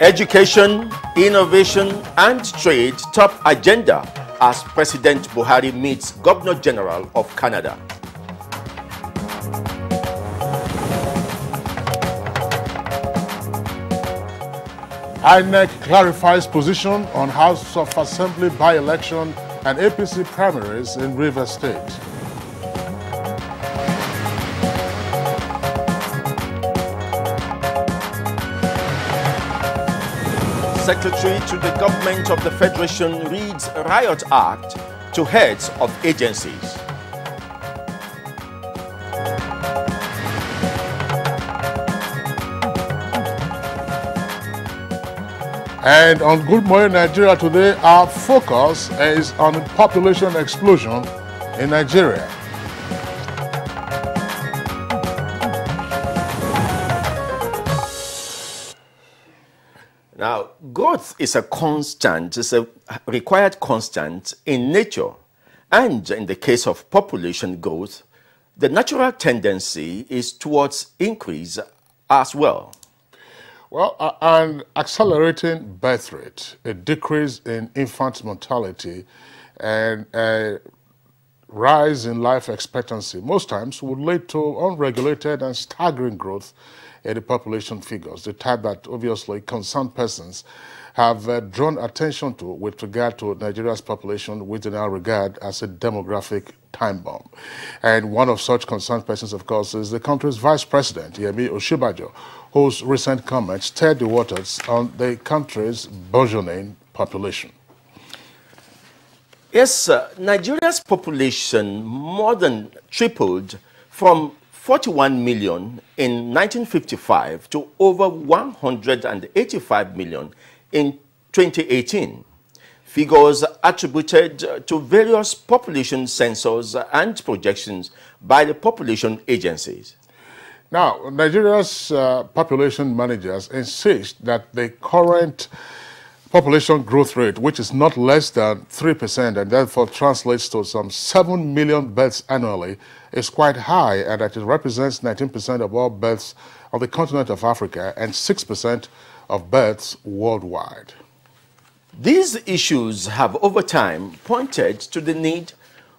Education, innovation and trade top agenda as President Buhari meets Governor General of Canada. INEC clarifies position on House of Assembly by-election and APC primaries in Rivers State. Secretary to the Government of the Federation reads Riot Act to heads of agencies. And on Good Morning Nigeria today, our focus is on population explosion in Nigeria. Now, growth is a constant, it's a required constant in nature. And in the case of population growth, the natural tendency is towards increase as well. Well, an accelerating birth rate, a decrease in infant mortality, and a rise in life expectancy most times would lead to unregulated and staggering growth in the population figures, the type that obviously concerned persons have drawn attention to with regard to Nigeria's population, which they now regard as a demographic time bomb. And one of such concerned persons, of course, is the country's Vice President, Yemi Osinbajo, whose recent comments stirred the waters on the country's burgeoning population. Yes, Nigeria's population more than tripled from 41 million in 1955 to over 185 million in 2018. Figures attributed to various population census and projections by the population agencies. Now, Nigeria's population managers insist that the current population growth rate, which is not less than 3% and therefore translates to some 7 million births annually, is quite high, and that it represents 19% of all births on the continent of Africa and 6% of births worldwide. These issues have over time pointed to the need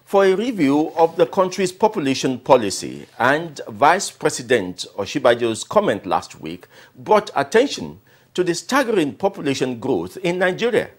for a review of the country's population policy, and Vice President Osinbajo's comment last week brought attention to the staggering population growth in Nigeria.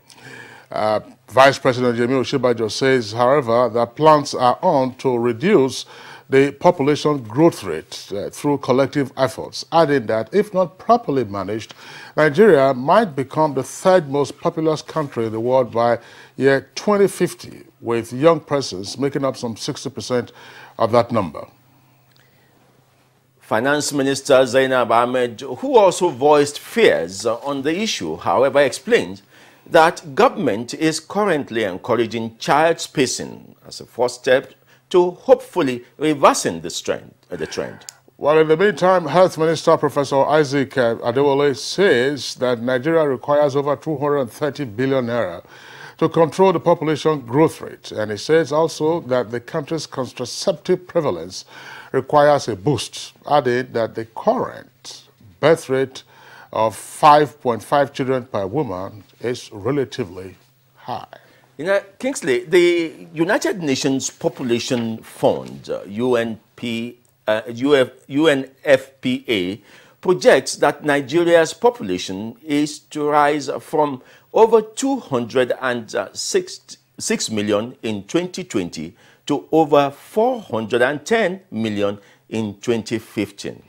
Vice President Yemi Osinbajo says, however, that plans are on to reduce the population growth rate through collective efforts, adding that if not properly managed, Nigeria might become the third most populous country in the world by year 2050, with young persons making up some 60% of that number. Finance Minister Zainab Ahmed, who also voiced fears on the issue, however, explained that government is currently encouraging child spacing as a first step to hopefully reversing the trend. Well, in the meantime, Health Minister Professor Isaac Adewale says that Nigeria requires over 230 billion naira to control the population growth rate. And he says also that the country's contraceptive prevalence requires a boost, adding that the current birth rate of 5.5 children per woman is relatively high. You know, Kingsley, the United Nations Population Fund, UNFPA, projects that Nigeria's population is to rise from over 206 million in 2020 to over 410 million in 2015.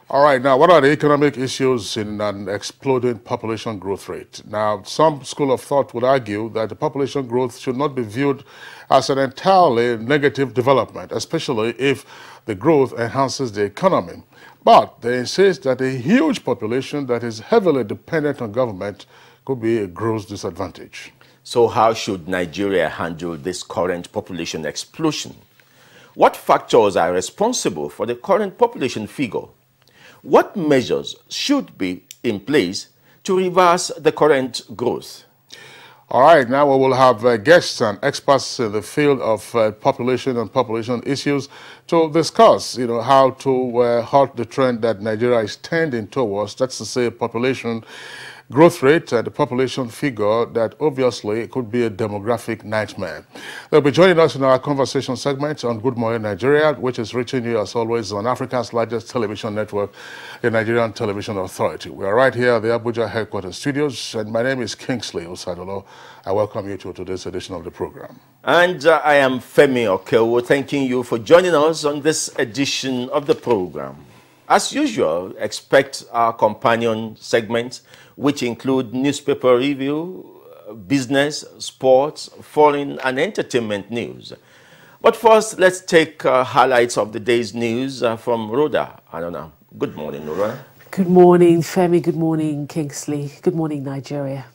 All right, now what are the economic issues in an exploding population growth rate? Now, some school of thought would argue that the population growth should not be viewed as an entirely negative development, especially if the growth enhances the economy. But they insist that a huge population that is heavily dependent on government could be a gross disadvantage. So how should Nigeria handle this current population explosion? What factors are responsible for the current population figure? What measures should be in place to reverse the current growth? All right, now we will have guests and experts in the field of population and population issues to discuss, how to halt the trend that Nigeria is tending towards. That's to say, population growth rate and the population figure that obviously could be a demographic nightmare. They'll be joining us in our conversation segment on Good Morning Nigeria, which is reaching you as always on Africa's largest television network, the Nigerian Television Authority. We are right here at the Abuja headquarters studios, and my name is Kingsley Osadolo. I welcome you to today's edition of the program. And I am Femi Okewo, thanking you for joining us on this edition of the program. As usual, expect our companion segments, which include newspaper review, business, sports, foreign and entertainment news. But first, let's take highlights of the day's news from Rhoda. Anona. Good morning, Rhoda. Good morning, Femi. Good morning, Kingsley. Good morning, Nigeria.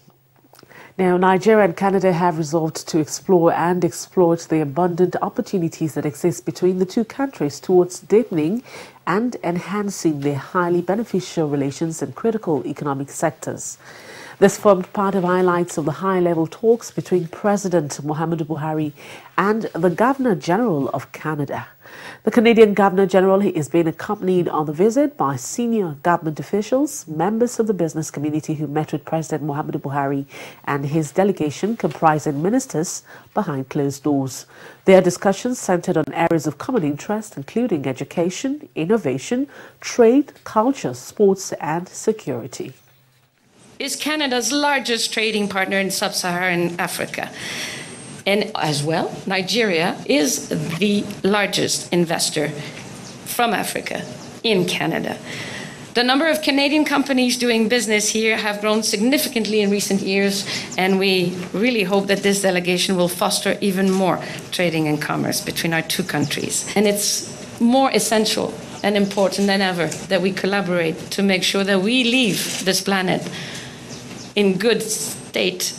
Now, Nigeria and Canada have resolved to explore and exploit the abundant opportunities that exist between the two countries towards deepening and enhancing their highly beneficial relations in critical economic sectors. This formed part of highlights of the high-level talks between President Muhammadu Buhari and the Governor-General of Canada. The Canadian Governor-General is being accompanied on the visit by senior government officials, members of the business community who met with President Muhammadu Buhari and his delegation comprising ministers behind closed doors. Their discussions centered on areas of common interest, including education, innovation, trade, culture, sports and security. Is Canada's largest trading partner in sub-Saharan Africa. And as well, Nigeria is the largest investor from Africa in Canada. The number of Canadian companies doing business here have grown significantly in recent years, and we really hope that this delegation will foster even more trading and commerce between our two countries. And it's more essential and important than ever that we collaborate to make sure that we leave this planet in good state.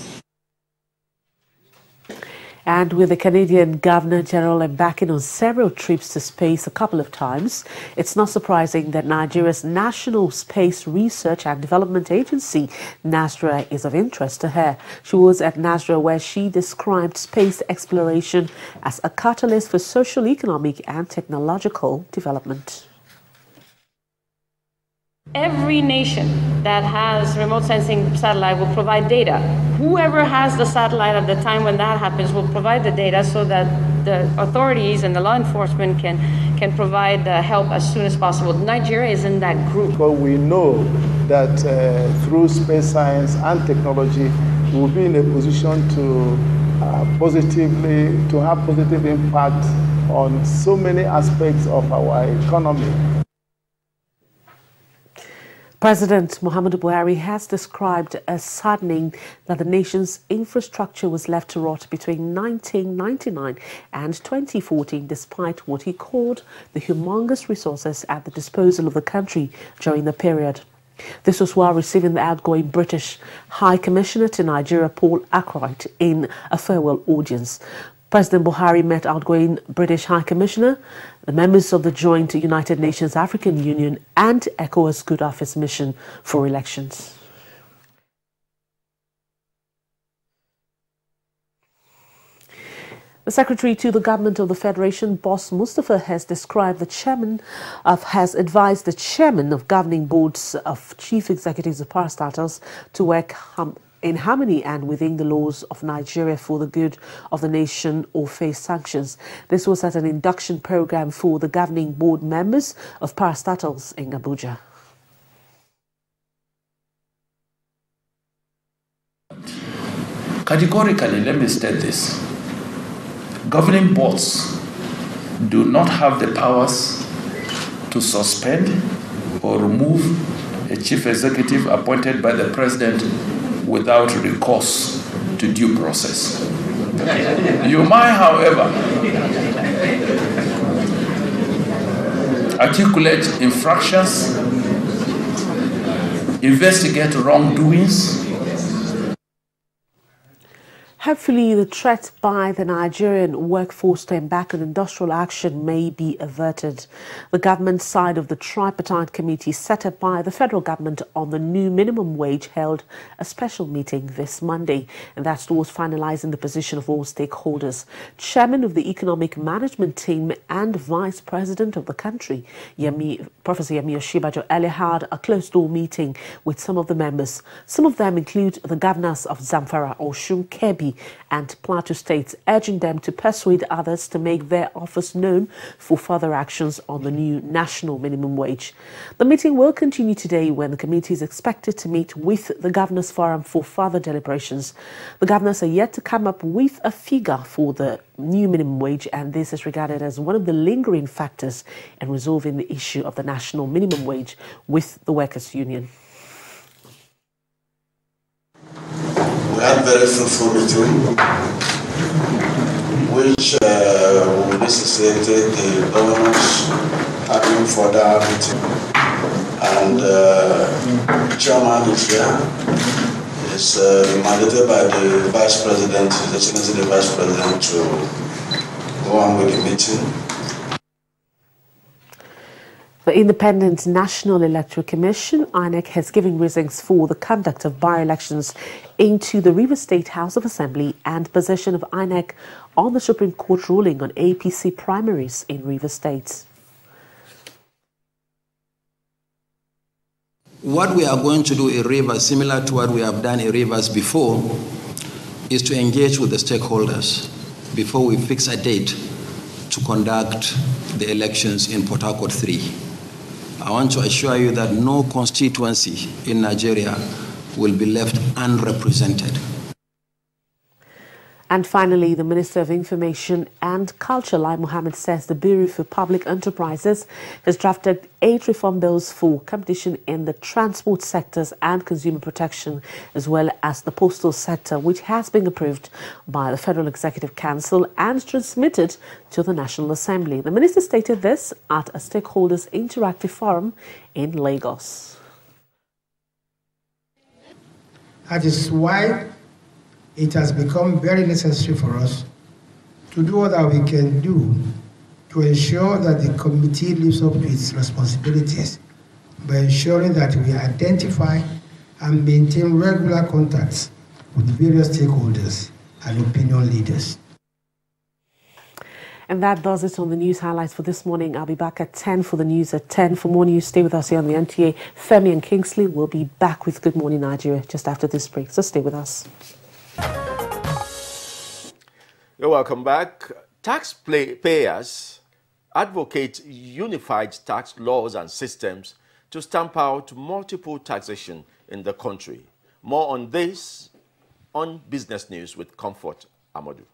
And with the Canadian Governor-General embarking on several trips to space a couple of times, it's not surprising that Nigeria's National Space Research and Development Agency, NASRA, is of interest to her. She was at NASRA where she described space exploration as a catalyst for social, economic and technological development. Every nation that has remote sensing satellite will provide data. Whoever has the satellite at the time when that happens will provide the data so that the authorities and the law enforcement can provide help as soon as possible. Nigeria is in that group. But we know that through space science and technology, we will be in a position to have positive impact on so many aspects of our economy. President Muhammadu Buhari has described as saddening that the nation's infrastructure was left to rot between 1999 and 2014, despite what he called the humongous resources at the disposal of the country during the period. This was while receiving the outgoing British High Commissioner to Nigeria, Paul Ackroyd, in a farewell audience. President Buhari met outgoing British High Commissioner, the members of the joint United Nations African Union and ECOWAS Good Office Mission for elections. The Secretary to the Government of the Federation, Boss Mustafa, has advised the chairman of governing boards of chief executives of parastatals to work in harmony and within the laws of Nigeria for the good of the nation or face sanctions. This was at an induction program for the governing board members of parastatals in Abuja. Categorically, let me state this. Governing boards do not have the powers to suspend or remove a chief executive appointed by the president without recourse to due process. You might, however, articulate infractions, investigate wrongdoings. Hopefully, the threat by the Nigerian workforce to embark on industrial action may be averted. The government side of the tripartite committee set up by the federal government on the new minimum wage held a special meeting this Monday, and that's towards finalizing the position of all stakeholders. Chairman of the economic management team and vice president of the country, Professor Yemi Osinbajo, earlier had a closed-door meeting with some of the members. Some of them include the governors of Zamfara, Osun, Kebbi, and Plateau states, urging them to persuade others to make their offers known for further actions on the new national minimum wage. The meeting will continue today when the committee is expected to meet with the Governors Forum for further deliberations. The governors are yet to come up with a figure for the new minimum wage, and this is regarded as one of the lingering factors in resolving the issue of the national minimum wage with the workers' union. We had a very fruitful meeting, which necessitated the governors having further meeting, and the chairman is here. It's mandated by the vice president, His Excellency the vice president, to go on with the meeting. The Independent National Electoral Commission, INEC, has given reasons for the conduct of by-elections into the Rivers State House of Assembly and possession of INEC on the Supreme Court ruling on APC primaries in Rivers State. What we are going to do in Rivers, similar to what we have done in Rivers before, is to engage with the stakeholders before we fix a date to conduct the elections in Port Harcourt 3. I want to assure you that no constituency in Nigeria will be left unrepresented. And finally, the Minister of Information and Culture, Lai Mohammed, says the Bureau for Public Enterprises has drafted 8 reform bills for competition in the transport sectors and consumer protection, as well as the postal sector, which has been approved by the Federal Executive Council and transmitted to the National Assembly. The Minister stated this at a stakeholders interactive forum in Lagos. That is why it has become very necessary for us to do what we can do to ensure that the committee lives up to its responsibilities by ensuring that we identify and maintain regular contacts with various stakeholders and opinion leaders. And that does it on the news highlights for this morning. I'll be back at 10 for the news at 10. For more news, stay with us here on the NTA. Femi and Kingsley will be back with Good Morning Nigeria just after this break, so stay with us. You're welcome back. Taxpayers advocate unified tax laws and systems to stamp out multiple taxation in the country. More on this on Business News with Comfort Amadou.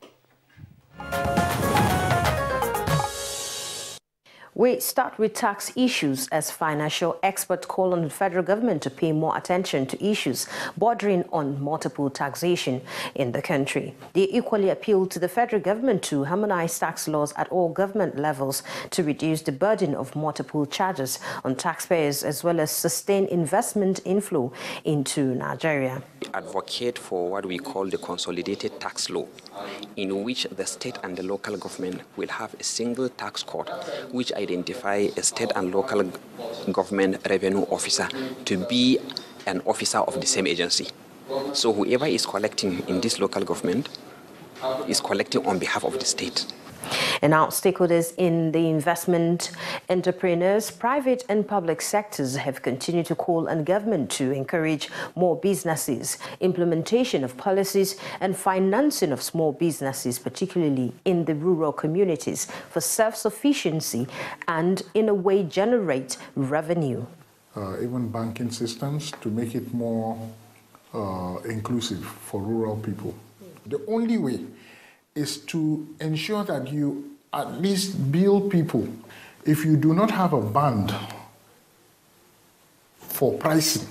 We start with tax issues as financial experts call on the federal government to pay more attention to issues bordering on multiple taxation in the country. They equally appeal to the federal government to harmonize tax laws at all government levels to reduce the burden of multiple charges on taxpayers as well as sustain investment inflow into Nigeria. We advocate for what we call the consolidated tax law, in which the state and the local government will have a single tax code which identify a state and local government revenue officer to be an officer of the same agency. So whoever is collecting in this local government is collecting on behalf of the state. And now stakeholders in the investment, entrepreneurs, private and public sectors have continued to call on government to encourage more businesses, implementation of policies and financing of small businesses, particularly in the rural communities, for self-sufficiency and in a way generate revenue. Even banking systems to make it more inclusive for rural people. The only way is to ensure that you at least bill people. If you do not have a band for pricing,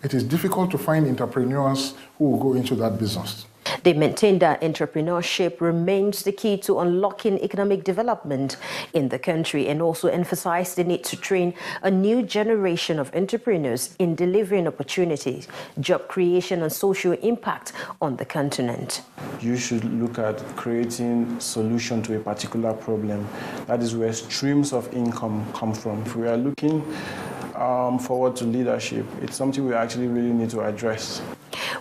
it is difficult to find entrepreneurs who will go into that business. They maintain that entrepreneurship remains the key to unlocking economic development in the country, and also emphasize the need to train a new generation of entrepreneurs in delivering opportunities, job creation, and social impact on the continent. You should look at creating solution to a particular problem. That is where streams of income come from. If we are looking forward to leadership, it's something we actually really need to address.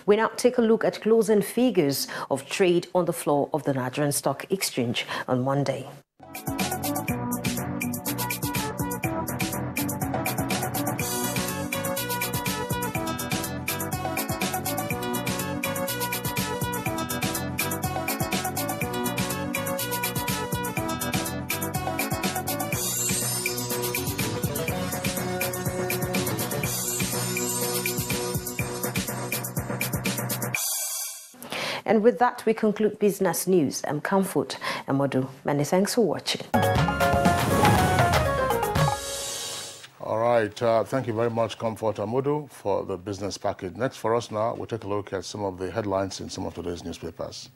We now take a look at closing figures of trade on the floor of the Nigerian Stock Exchange on Monday. And with that, we conclude business news. I'm Comfort Amodu. Many thanks for watching. All right. Thank you very much, Comfort Amodu, for the business package. Next for us now, we'll take a look at some of the headlines in some of today's newspapers.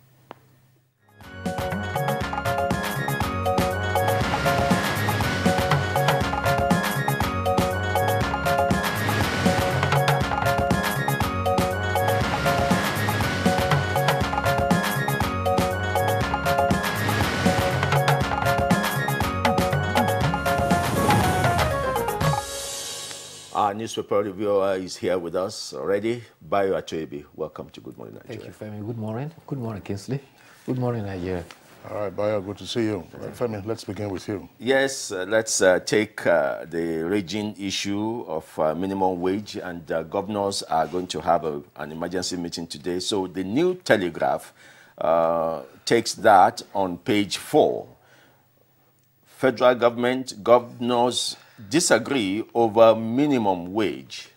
Our newspaper reviewer is here with us already. Bayo Atoebi, welcome to Good Morning Nigeria. Thank you, Femi. Good morning. Good morning, Kingsley. Good morning, Nigeria. All right, Bayo, good to see you. Femi, let's begin with you. Yes, let's take the raging issue of minimum wage, and governors are going to have an emergency meeting today. So the New Telegraph takes that on page 4. Federal government governors disagree over minimum wage,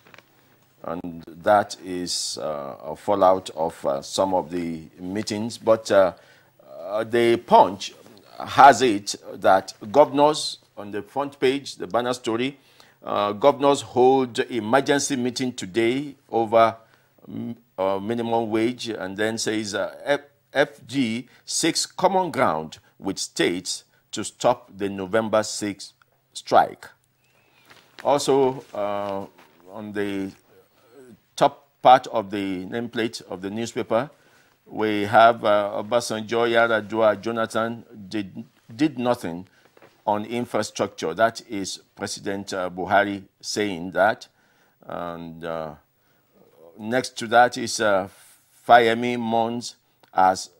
and that is a fallout of some of the meetings. But the Punch has it that governors, on the front page, the banner story, governors hold emergency meeting today over minimum wage, and then says FG seeks common ground with states to stop the November 6th strike. Also, on the top part of the nameplate of the newspaper, we have Obasanjo, Yar'Adua, Jonathan did nothing on infrastructure. That is President Buhari saying that. And next to that is Fayemi mourns as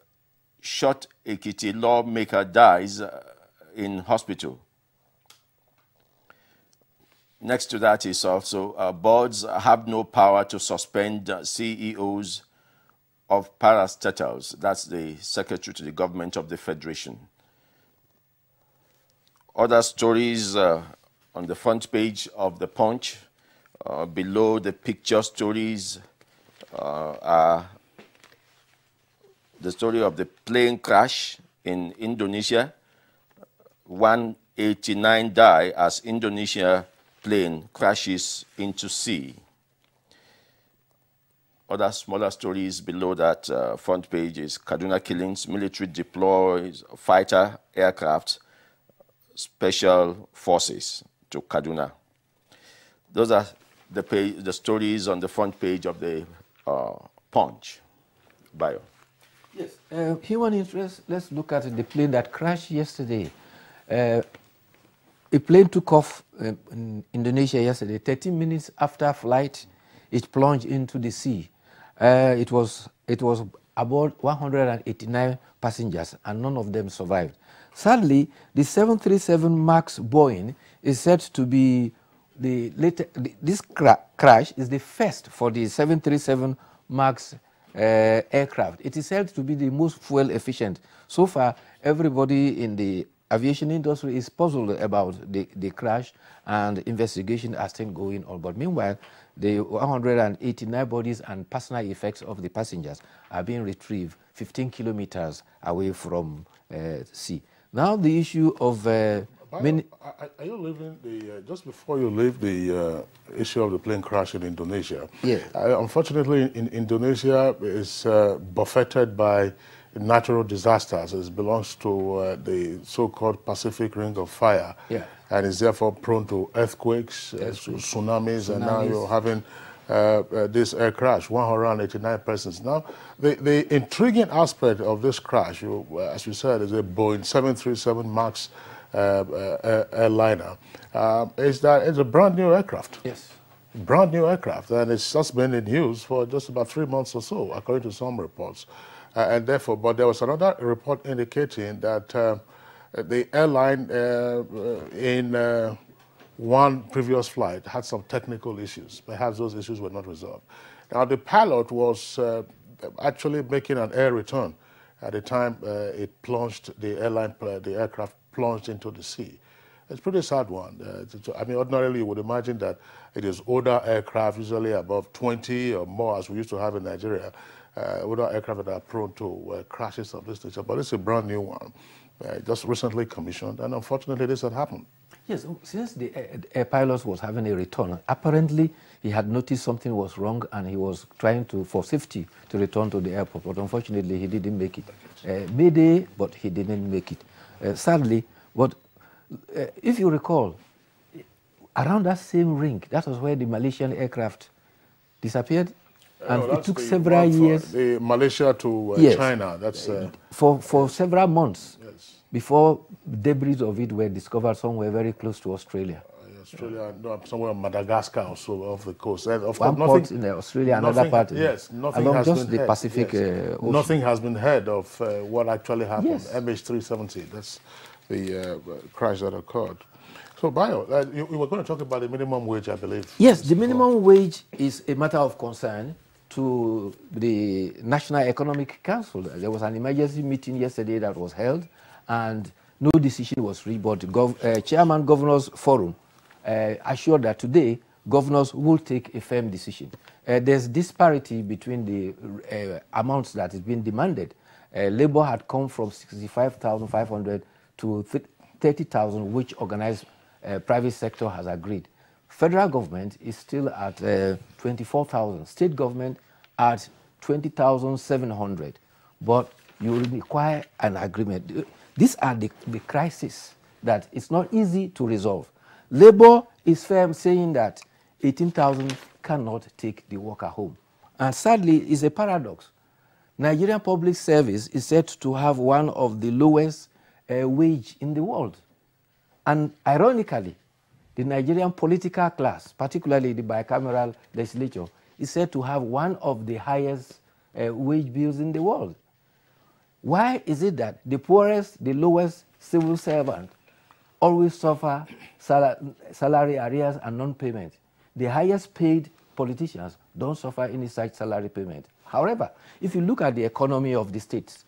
shot Ekiti lawmaker dies in hospital. Next to that is also boards have no power to suspend CEOs of parastatals. That's the secretary to the government of the federation. Other stories on the front page of the Punch, below the picture stories, are the story of the plane crash in Indonesia. 189 die as Indonesia plane crashes into sea. Other smaller stories below that front page is Kaduna killings, military deploys fighter aircraft, special forces to Kaduna. Those are the stories on the front page of the Punch. Bayo. Yes, human interest, let's look at the plane that crashed yesterday. A plane took off in Indonesia yesterday. 13 minutes after flight, it plunged into the sea. It was about 189 passengers, and none of them survived. Sadly, the 737 MAX Boeing is said to be this crash is the first for the 737 MAX aircraft. It is said to be the most fuel efficient. So far, everybody in the aviation industry is puzzled about the crash, and investigation are still going on. But meanwhile, the 189 bodies and personal effects of the passengers are being retrieved 15 kilometers away from sea. Now the issue of Are you leaving just before you leave the issue of the plane crash in Indonesia? Yeah. Unfortunately, Indonesia is buffeted by natural disasters. It belongs to the so-called Pacific Ring of Fire. Yeah. And is therefore prone to earthquakes, tsunamis, and now you're having this air crash, 189 persons. Now, the intriguing aspect of this crash, as you said, is a Boeing 737 MAX airliner, is that it's a brand new aircraft. Yes. Brand new aircraft, and it's just been in use for just about 3 months or so, according to some reports. And therefore, but there was another report indicating that the airline in one previous flight had some technical issues. Perhaps those issues were not resolved. Now, the pilot was actually making an air return at the time it plunged, the aircraft plunged into the sea. It's a pretty sad one. I mean, ordinarily you would imagine that it is older aircraft, usually above 20 or more, as we used to have in Nigeria, older aircraft that are prone to crashes of this nature. But it's a brand new one, just recently commissioned, and unfortunately this had happened. Yes, since the air pilot was having a return, apparently he had noticed something was wrong and he was trying to, for safety, to return to the airport. But unfortunately, he didn't make it. Mayday, but he didn't make it. Sadly, but if you recall, around that same ring, that was where the Malaysian aircraft disappeared. And it took several years. The Malaysia to yes, China, that's... for several months. Yes. Before debris of it were discovered somewhere very close to Australia. Australia, no, somewhere in Madagascar or so off the coast. And of one course, part in Australia, another part in nothing along has just been the Pacific Ocean. Nothing has been heard of what actually happened. Yes. MH370, that's the crash that occurred. So, Bayo, you were going to talk about the minimum wage, I believe. Yes, the minimum wage is a matter of concern to the National Economic Council. There was an emergency meeting yesterday that was held, and no decision was reached, but Chairman Governors Forum assured that today governors will take a firm decision. There's disparity between the amounts that is being demanded. Labor had come from 65,500 to 30,000, which organized private sector has agreed. Federal government is still at 24,000. State government at 20,700. But you will require an agreement. These are the crises that it's not easy to resolve. Labor is firm saying that 18,000 cannot take the worker home. And sadly, it's a paradox. Nigerian public service is said to have one of the lowest wage in the world. And ironically, the Nigerian political class, particularly the bicameral legislature, is said to have one of the highest wage bills in the world. Why is it that the poorest, the lowest civil servant always suffer salary arrears and non-payment? The highest paid politicians don't suffer any such salary payment. However, if you look at the economy of the states,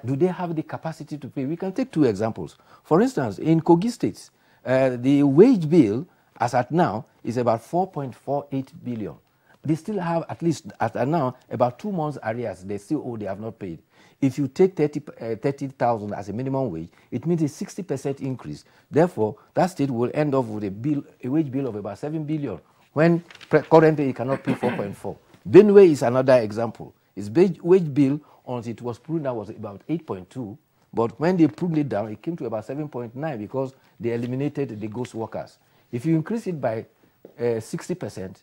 do they have the capacity to pay? We can take two examples. For instance, in Kogi State, the wage bill, as at now, is about 4.48 billion. They still have, at least as at now, about 2 months arrears. They still owe, they have not paid. If you take 30,000 as a minimum wage, it means a 60% increase. Therefore, that state will end up with a wage bill of about 7 billion, when currently it cannot pay 4.4. Benue is another example. Its wage bill, until it was pruned down, was about 8.2. But when they pruned it down, it came to about 7.9 because they eliminated the ghost workers. If you increase it by 60%,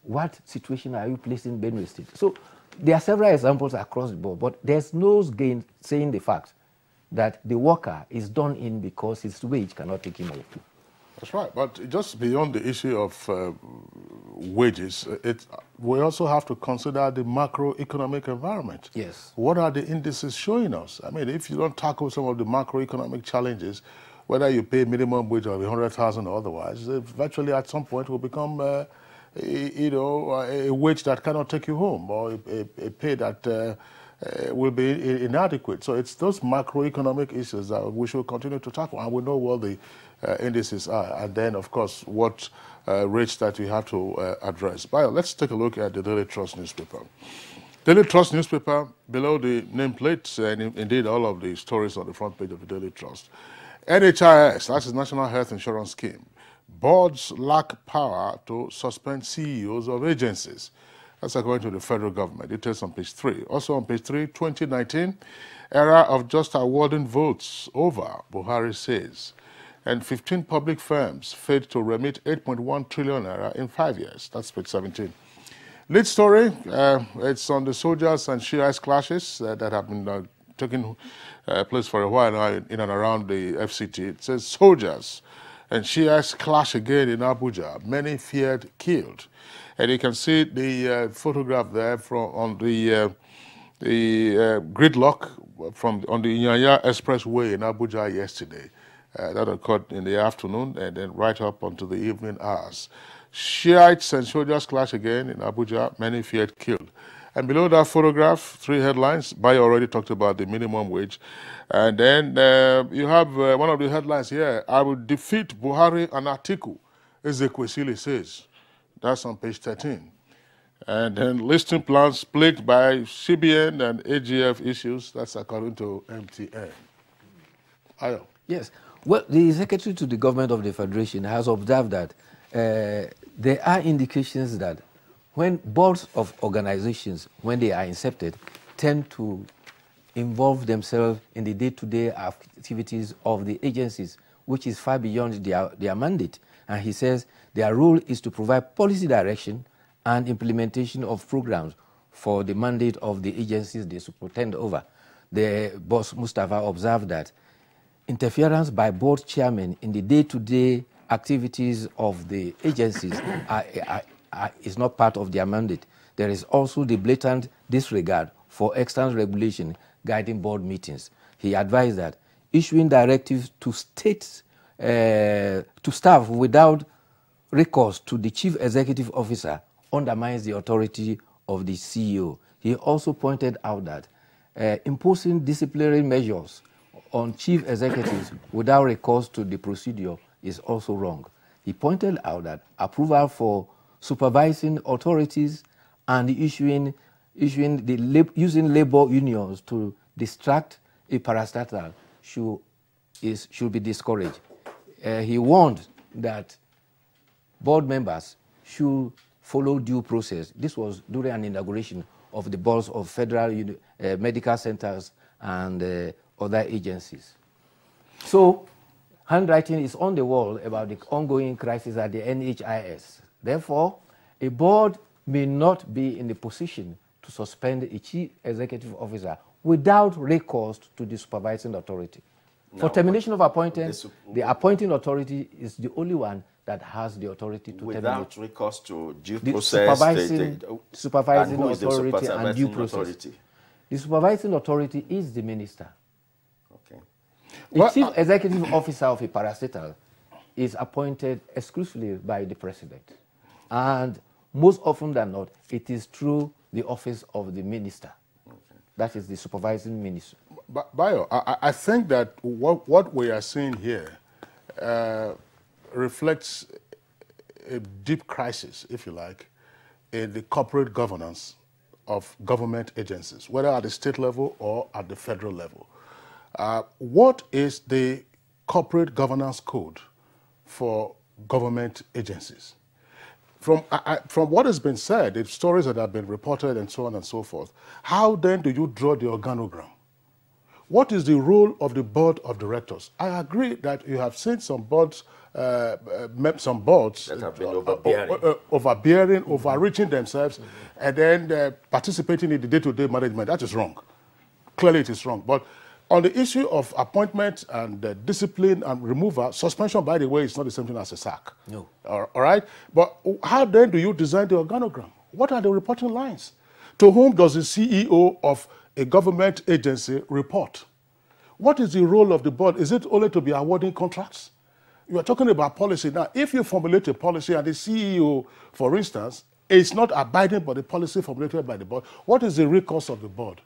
what situation are you placing Benue State? So there are several examples across the board, but there's no gain saying the fact that the worker is done in because his wage cannot take him off. That's right, but just beyond the issue of wages, we also have to consider the macroeconomic environment. Yes. What are the indices showing us? I mean, if you don't tackle some of the macroeconomic challenges, whether you pay minimum wage of 100,000 or otherwise, virtually at some point will become a wage that cannot take you home, or a pay that will be inadequate. So it's those macroeconomic issues that we should continue to tackle, and we know what the indices are, and then, of course, what rates that we have to address. But let's take a look at the Daily Trust newspaper. Daily Trust newspaper, below the nameplates, and indeed all of the stories on the front page of the Daily Trust, NHIS, that's the National Health Insurance Scheme. Boards lack power to suspend CEOs of agencies. That's according to the federal government. Details on page 3. Also on page 3, 2019, era of just awarding votes over, Buhari says. And 15 public firms failed to remit 8.1 trillion naira in 5 years. That's page 17. Lead story, it's on the soldiers and Shiites clashes that have been taking place for a while now in and around the FCT. It says soldiers and Shiites clash again in Abuja. Many feared killed. And you can see the photograph there from on the gridlock on the Nyanya Expressway in Abuja yesterday. That occurred in the afternoon and then right up onto the evening hours. Shiites and soldiers clash again in Abuja, many feared killed. And below that photograph, 3 headlines. Bayo already talked about the minimum wage. And then you have one of the headlines here, I will defeat Buhari and Atiku, Ezekwesili says. That's on page 13. And then listing plans plagued by CBN and AGF issues. That's according to MTN. Ayo. Yes. Well, the Secretary to the Government of the Federation has observed that there are indications that when boards of organizations, when they are incepted, tend to involve themselves in the day-to-day activities of the agencies, which is far beyond their mandate. And he says their role is to provide policy direction and implementation of programs for the mandate of the agencies they superintend over. The boss Mustafa observed that interference by board chairmen in the day-to-day activities of the agencies is not part of their mandate. There is also the blatant disregard for external regulation guiding board meetings. He advised that issuing directives to states, to staff without recourse to the chief executive officer undermines the authority of the CEO. He also pointed out that imposing disciplinary measures on chief executives without recourse to the procedure is also wrong. He pointed out that approval for supervising authorities and using labor unions to distract a parastatal should be discouraged. He warned that board members should follow due process. This was during an inauguration of the boards of federal medical centers and other agencies. So, handwriting is on the wall about the ongoing crisis at the NHIS. Therefore, a board may not be in the position to suspend a chief executive officer without recourse to the supervising authority. For termination of appointment, the appointing authority is the only one that has the authority to terminate. Without recourse to due process, supervising authority and due process. The supervising authority is the minister. Okay. The chief executive officer of a parastatal is appointed exclusively by the president. And most often than not, it is through the office of the minister. Okay. That is the supervising minister. Bayo, I think that what we are seeing here reflects a deep crisis, if you like, in the corporate governance of government agencies, whether at the state level or at the federal level. What is the corporate governance code for government agencies? From what has been said, the stories that have been reported and so on and so forth, how then do you draw the organogram? What is the role of the board of directors? I agree that you have seen some boards that have been overbearing, overreaching themselves, and then participating in the day-to-day management. That is wrong. Clearly it is wrong. But on the issue of appointment and discipline and removal, suspension, by the way, is not the same thing as a sack. No. All right? But how then do you design the organogram? What are the reporting lines? To whom does the CEO of a government agency report? What is the role of the board? Is it only to be awarding contracts? You are talking about policy. Now, if you formulate a policy and the CEO, for instance, is not abiding by the policy formulated by the board, what is the recourse of the board?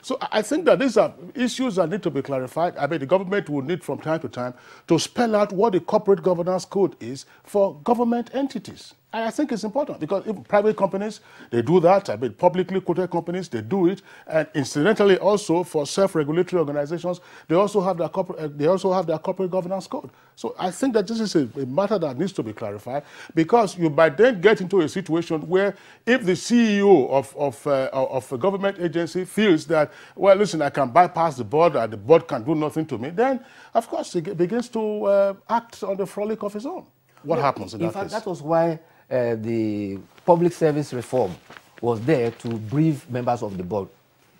So I think that these are issues that need to be clarified. I mean, the government will need from time to time to spell out what the corporate governance code is for government entities. I think it's important because if private companies, they do that. I mean, publicly quoted companies, they do it. And incidentally, also for self-regulatory organizations, they also have their corporate governance code. So I think that this is a matter that needs to be clarified, because you might then get into a situation where if the CEO of a government agency feels that, well, listen, I can bypass the board and the board can do nothing to me, then of course he begins to act on the frolic of his own. What happens in that case? In fact, that was why the public service reform was there to brief members of the board,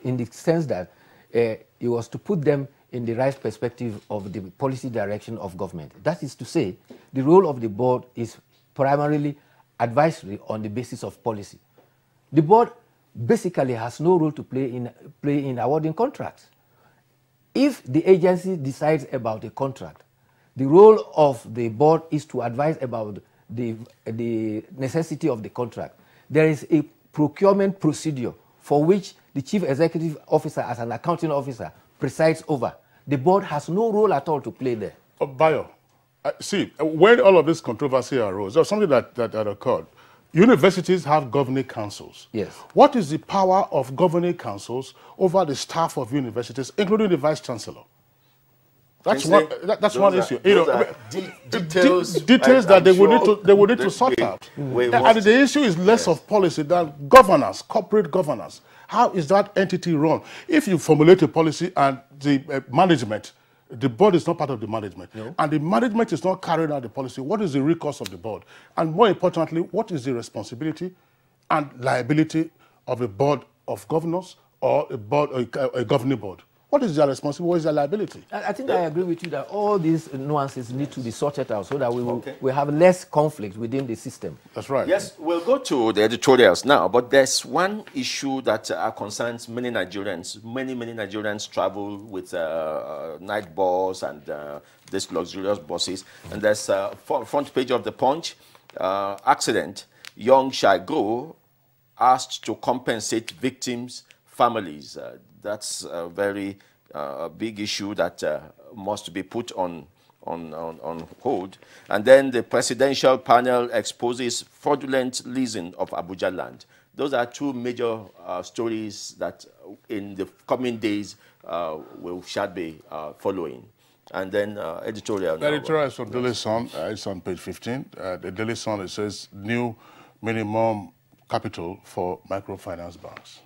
in the sense that it was to put them in the right perspective of the policy direction of government. That is to say, the role of the board is primarily advisory on the basis of policy. The board basically has no role to play in awarding contracts. If the agency decides about a contract, the role of the board is to advise about the necessity of the contract. There is a procurement procedure for which the chief executive officer, as an accounting officer, presides over. The board has no role at all to play there. Bayo, see, when all of this controversy arose, there was something that occurred. Universities have governing councils. Yes. What is the power of governing councils over the staff of universities, including the vice-chancellor? That's one issue. Details that they will need to sort out. And the issue is less of policy than governance, corporate governance. How is that entity run? If you formulate a policy and the management, the board is not part of the management, and the management is not carrying out the policy, what is the recourse of the board? And more importantly, what is the responsibility and liability of a board of governors or a governing board? What is their responsibility? What is their liability? I think I agree with you that all these nuances need to be sorted out so that we have less conflict within the system. That's right. Yes, we'll go to the editorials now, but there's one issue that concerns many Nigerians. Many Nigerians travel with night bus and these luxurious buses. And there's front page of the Punch, accident, young Shaigo asked to compensate victims' families. That's a very big issue that must be put on hold. And then the presidential panel exposes fraudulent leasing of Abuja land. Those are two major stories that in the coming days we shall be following. And then editorial. The editorial is from Daily Sun. It's on page 15. The Daily Sun, it says new minimum capital for microfinance banks.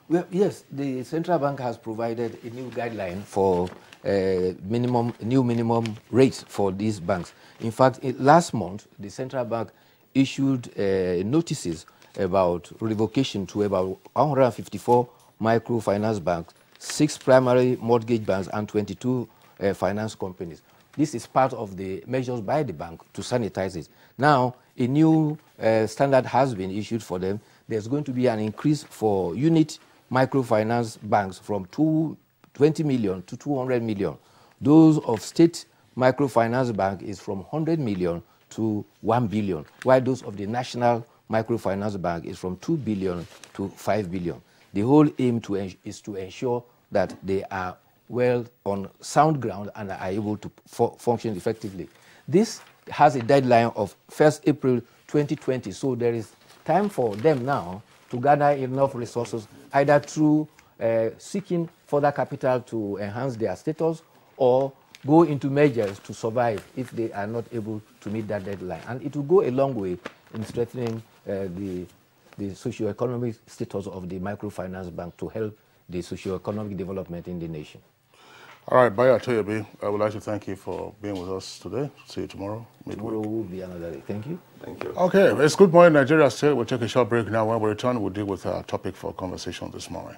Well, yes, the central bank has provided a new guideline for new minimum rates for these banks. In fact, last month, the central bank issued notices about revocation to about 154 microfinance banks, 6 primary mortgage banks, and 22 finance companies. This is part of the measures by the bank to sanitize it. Now, a new standard has been issued for them. There's going to be an increase for unit microfinance banks from 20 million to 200 million. Those of state microfinance bank is from 100 million to 1 billion, while those of the national microfinance bank is from 2 billion to 5 billion. The whole aim is to ensure that they are well on sound ground and are able to function effectively. This has a deadline of 1st April 2020, so there is time for them now to gather enough resources, either through seeking further capital to enhance their status or go into measures to survive if they are not able to meet that deadline. And it will go a long way in strengthening the socio-economic status of the microfinance bank to help the socio-economic development in the nation. All right, Bayo Atoyobi, I would like to thank you for being with us today. See you tomorrow. Tomorrow will be another day. Thank you. Thank you. Okay, it's Good Morning Nigeria still. We'll take a short break now. When we return, we'll deal with our topic for conversation this morning.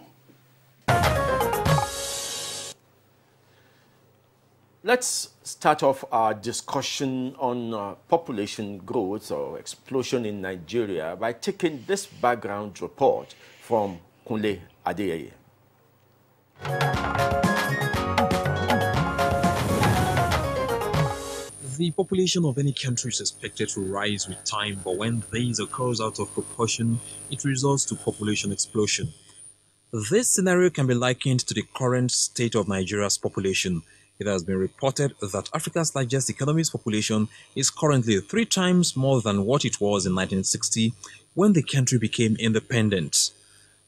Let's start off our discussion on population growth or explosion in Nigeria by taking this background report from Kunle Adeyeye. The population of any country is expected to rise with time, but when this occurs out of proportion, it results to population explosion. This scenario can be likened to the current state of Nigeria's population, it has been reported that Africa's largest economy's population is currently 3 times more than what it was in 1960 when the country became independent.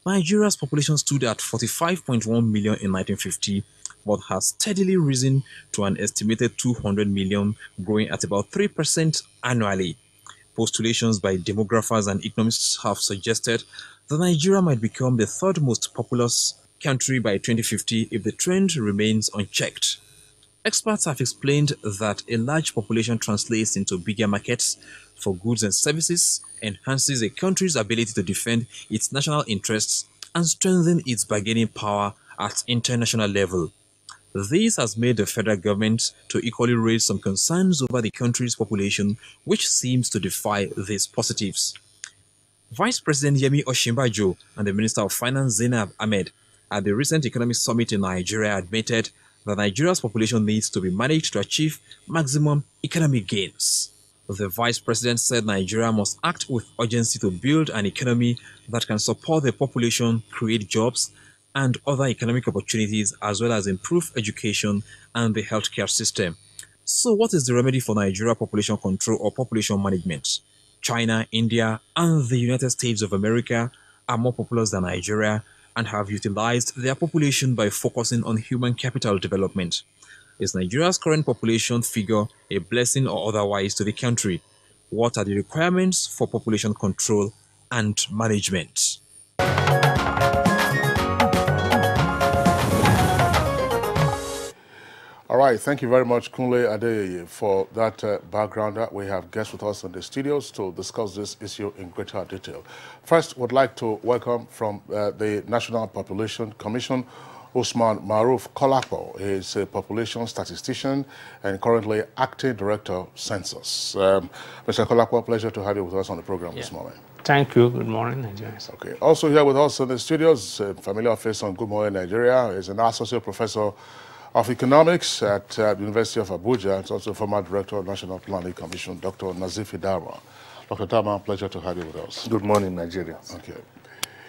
Nigeria's population stood at 45.1 million in 1950, but has steadily risen to an estimated 200 million, growing at about 3% annually. Postulations by demographers and economists have suggested that Nigeria might become the 3rd most populous country by 2050 if the trend remains unchecked. Experts have explained that a large population translates into bigger markets for goods and services, enhances a country's ability to defend its national interests, and strengthen its bargaining power at international level. This has made the federal government to equally raise some concerns over the country's population, which seems to defy these positives. Vice President Yemi Osinbajo and the Minister of Finance Zainab Ahmed at the recent economic summit in Nigeria admitted that Nigeria's population needs to be managed to achieve maximum economic gains. The Vice President said Nigeria must act with urgency to build an economy that can support the population, create jobs, and other economic opportunities, as well as improve education and the healthcare system. So what is the remedy for Nigeria population control or population management? China, India, and the United States of America are more populous than Nigeria and have utilized their population by focusing on human capital development. Is Nigeria's current population figure a blessing or otherwise to the country? What are the requirements for population control and management? All right, thank you very much, Kunle Adeyeye, for that background. We have guests with us in the studios to discuss this issue in greater detail. First, would like to welcome from the National Population Commission, Usman Maruf Kolapo. He is a population statistician and currently acting director of Census. Mr. Kolapo, pleasure to have you with us on the program this morning. Thank you. Good morning, Nigeria. Okay. Also here with us in the studios, a familiar face on Good Morning Nigeria, is an associate professor of economics at the University of Abuja. It's also former director of National Planning Commission, Dr. Nazifi Darma. Dr. Darma, pleasure to have you with us. Good morning, Nigeria. Okay.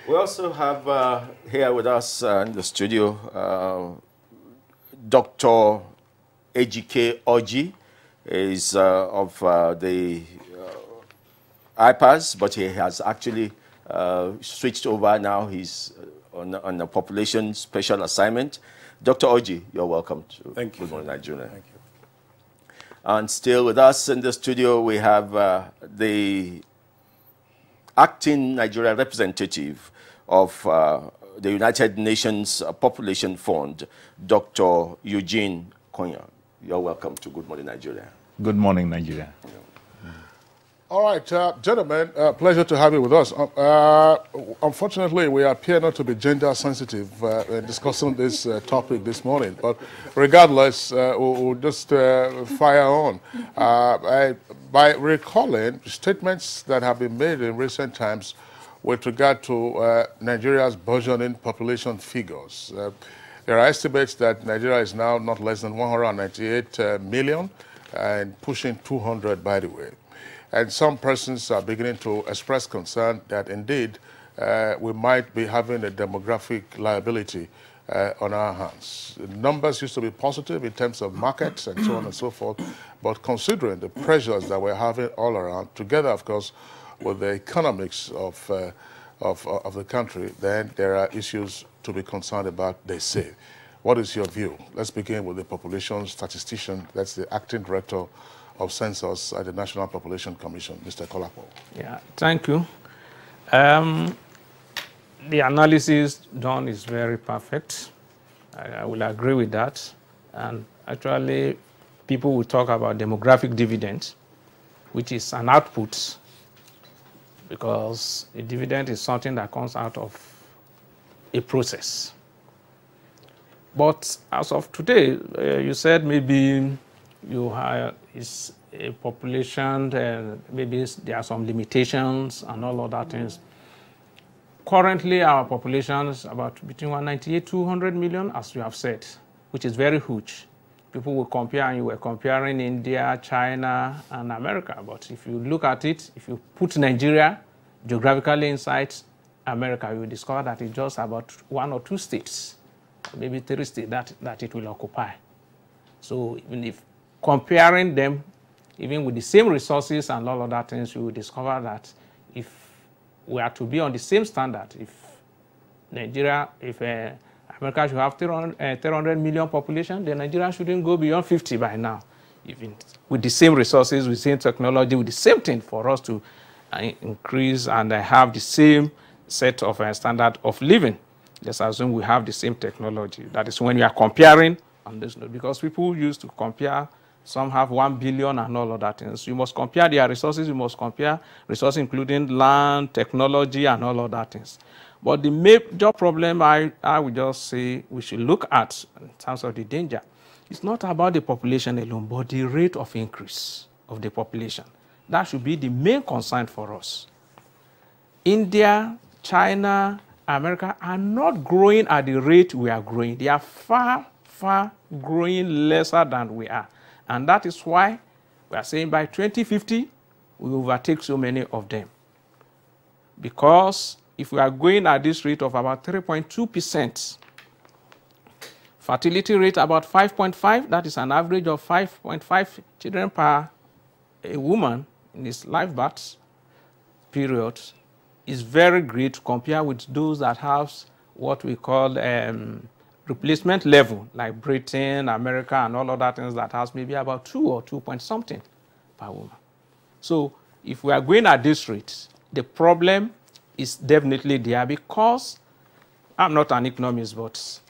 We also have here with us in the studio Dr. Ejike Oji. Is of the IPAS, but he has actually switched over now. He's on a population special assignment. Dr. Oji, you're welcome to Good Morning Nigeria. Thank you. And still with us in the studio, we have the acting Nigeria representative of the United Nations Population Fund, Dr. Eugene Konya. You're welcome to Good Morning Nigeria. Good morning, Nigeria. All right, gentlemen, pleasure to have you with us. Unfortunately, we appear not to be gender sensitive in discussing this topic this morning, but regardless, we'll just fire on. By recalling statements that have been made in recent times with regard to Nigeria's burgeoning population figures, there are estimates that Nigeria is now not less than 198 million and pushing 200, by the way. And some persons are beginning to express concern that indeed we might be having a demographic liability on our hands. The numbers used to be positive in terms of markets and so on and so forth, but considering the pressures that we're having all around, together, of course, with the economics of the country, then there are issues to be concerned about, they say. What is your view? Let's begin with the population statistician, that's the acting director of Census at the National Population Commission, Mr. Kolapo. Yeah, thank you. The analysis done is very perfect. I will agree with that. And actually, people will talk about demographic dividends, which is an output, because a dividend is something that comes out of a process. But as of today, you said maybe you have is a population, and maybe there are some limitations and all other things. Currently, our population is about between 198 200 million, as you have said, which is very huge. People will compare, and you were comparing India, China, and America. But if you look at it, if you put Nigeria geographically inside America, you will discover that it's just about 1 or 2 states, maybe 3 states that it will occupy. So even if comparing them, even with the same resources and all other things, you will discover that if we are to be on the same standard, if Nigeria, if America should have 300 million population, then Nigeria shouldn't go beyond 50 by now. Even with the same resources, with the same technology, with the same thing for us to increase and have the same set of standard of living. Let's assume we have the same technology. That is when you are comparing on this note, because people used to compare, some have 1 billion and all of that things. You must compare their resources, you must compare resources including land, technology, and all of that things. But the major problem I would just say we should look at in terms of the danger, it's not about the population alone, but the rate of increase of the population. That should be the main concern for us. India, China, America are not growing at the rate we are growing. They are far, far growing lesser than we are. And that is why we are saying by 2050, we overtake so many of them. Because if we are going at this rate of about 3.2%, fertility rate about 5.5, that is an average of 5.5 children per a woman in this life birth period, is very great compared with those that have what we call replacement level, like Britain, America, and all other things that has maybe about 2 or 2 point something per woman. So if we are going at this rate, the problem is definitely there, because I'm not an economist, but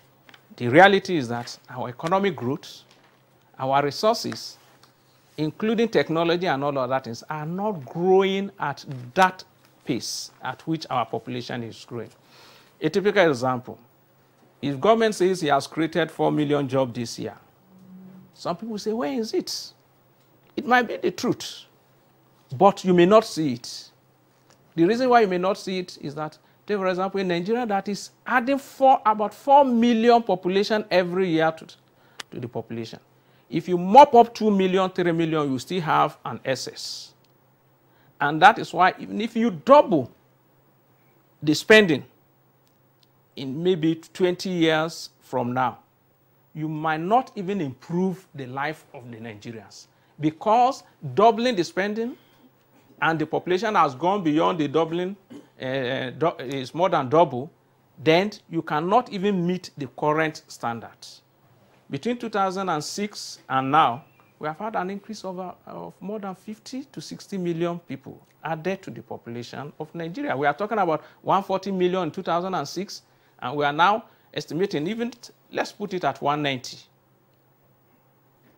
the reality is that our economic growth, our resources, including technology and all other things, are not growing at that pace at which our population is growing. A typical example, if government says he has created 4 million jobs this year, some people say, where is it? It might be the truth, but you may not see it. The reason why you may not see it is that, take for example, in Nigeria, that is adding about 4 million population every year to the population. If you mop up 2 million, 3 million, you still have an excess. And that is why even if you double the spending in maybe 20 years from now, you might not even improve the life of the Nigerians. Because doubling the spending and the population has gone beyond the doubling, is more than double, then you cannot even meet the current standards. Between 2006 and now, we have had an increase of more than 50 to 60 million people added to the population of Nigeria. We are talking about 140 million in 2006, and we are now estimating even, let's put it at 190.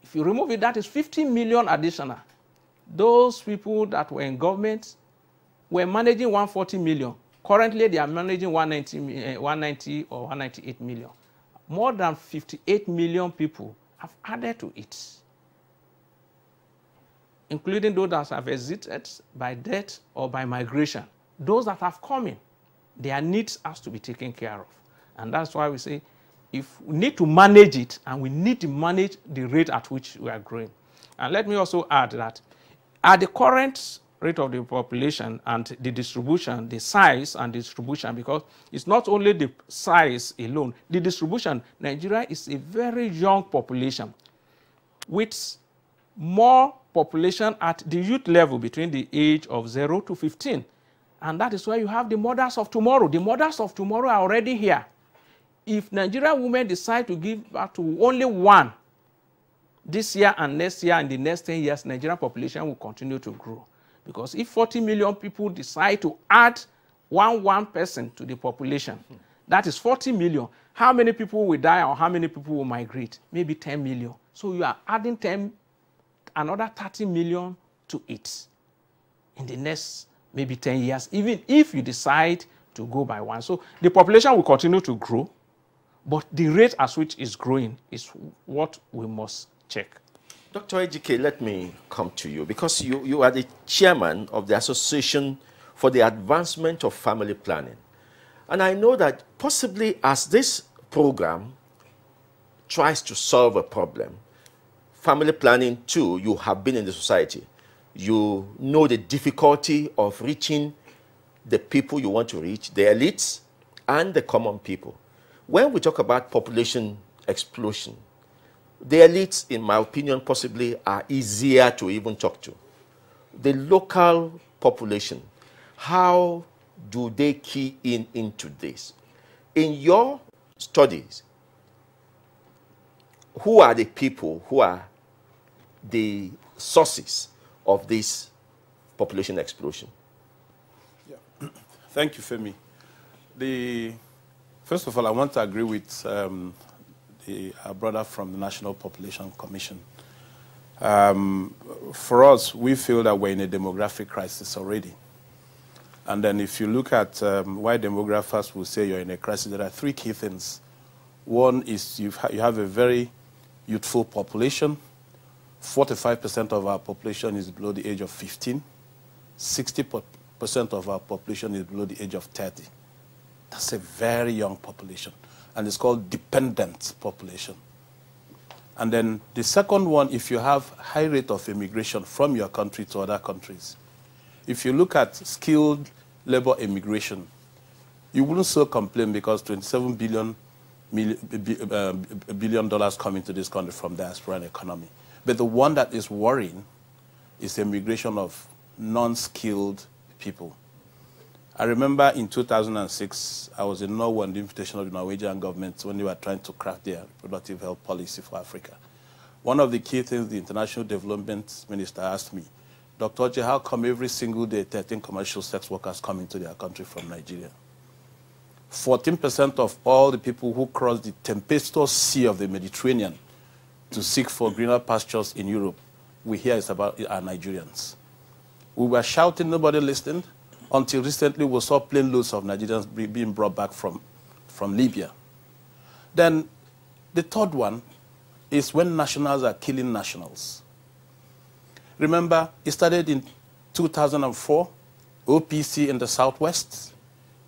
If you remove it, that is 50 million additional. Those people that were in government were managing 140 million. Currently, they are managing 190 or 198 million. More than 58 million people have added to it, including those that have exited by death or by migration. Those that have come in, their needs has to be taken care of. And that's why we say, if we need to manage it, and we need to manage the rate at which we are growing. And let me also add that at the current rate of the population and the distribution, the size and distribution, because it's not only the size alone, the distribution, Nigeria is a very young population with more population at the youth level between the age of 0 to 15. And that is why you have the mothers of tomorrow. The mothers of tomorrow are already here. If Nigerian women decide to give birth to only one this year and next year and the next 10 years, Nigerian population will continue to grow. Because if 40 million people decide to add one person to the population, that is 40 million. How many people will die or how many people will migrate? Maybe 10 million. So you are adding another 30 million to it in the next maybe 10 years, even if you decide to go by one. So the population will continue to grow, but the rate at which it's growing is what we must check. Dr. Ejike, let me come to you, because you are the chairman of the Association for the Advancement of Family Planning. And I know that possibly as this program tries to solve a problem, family planning too, you have been in the society. You know the difficulty of reaching the people you want to reach, the elites and the common people. When we talk about population explosion, The elites, in my opinion, possibly are easier to even talk to. The local population, how do they key into this? In your studies, who are the people who are the sources of this population explosion? Yeah. Thank you, Femi. First of all, I want to agree with our brother from the National Population Commission. For us, we feel that we're in a demographic crisis already. And then if you look at why demographers will say you're in a crisis, there are three key things. One is you have a very youthful population. 45% of our population is below the age of 15. 60% of our population is below the age of 30. That's a very young population. And it's called dependent population. And then the second one, if you have high rate of immigration from your country to other countries, if you look at skilled labor immigration, you wouldn't so complain because $27 billion come into this country from diaspora and economy. But the one that is worrying is the immigration of non-skilled people. I remember in 2006, I was in Norway on the invitation of the Norwegian government when they were trying to craft their reproductive health policy for Africa. One of the key things the International Development Minister asked me, Dr. Oche, how come every single day 13 commercial sex workers come into their country from Nigeria? 14% of all the people who cross the tempestuous sea of the Mediterranean to seek for greener pastures in Europe, we hear it's about are Nigerians. We were shouting, nobody listened, until recently we saw plane loads of Nigerians being brought back from Libya. Then the third one is when nationals are killing nationals. Remember, it started in 2004, OPC in the southwest,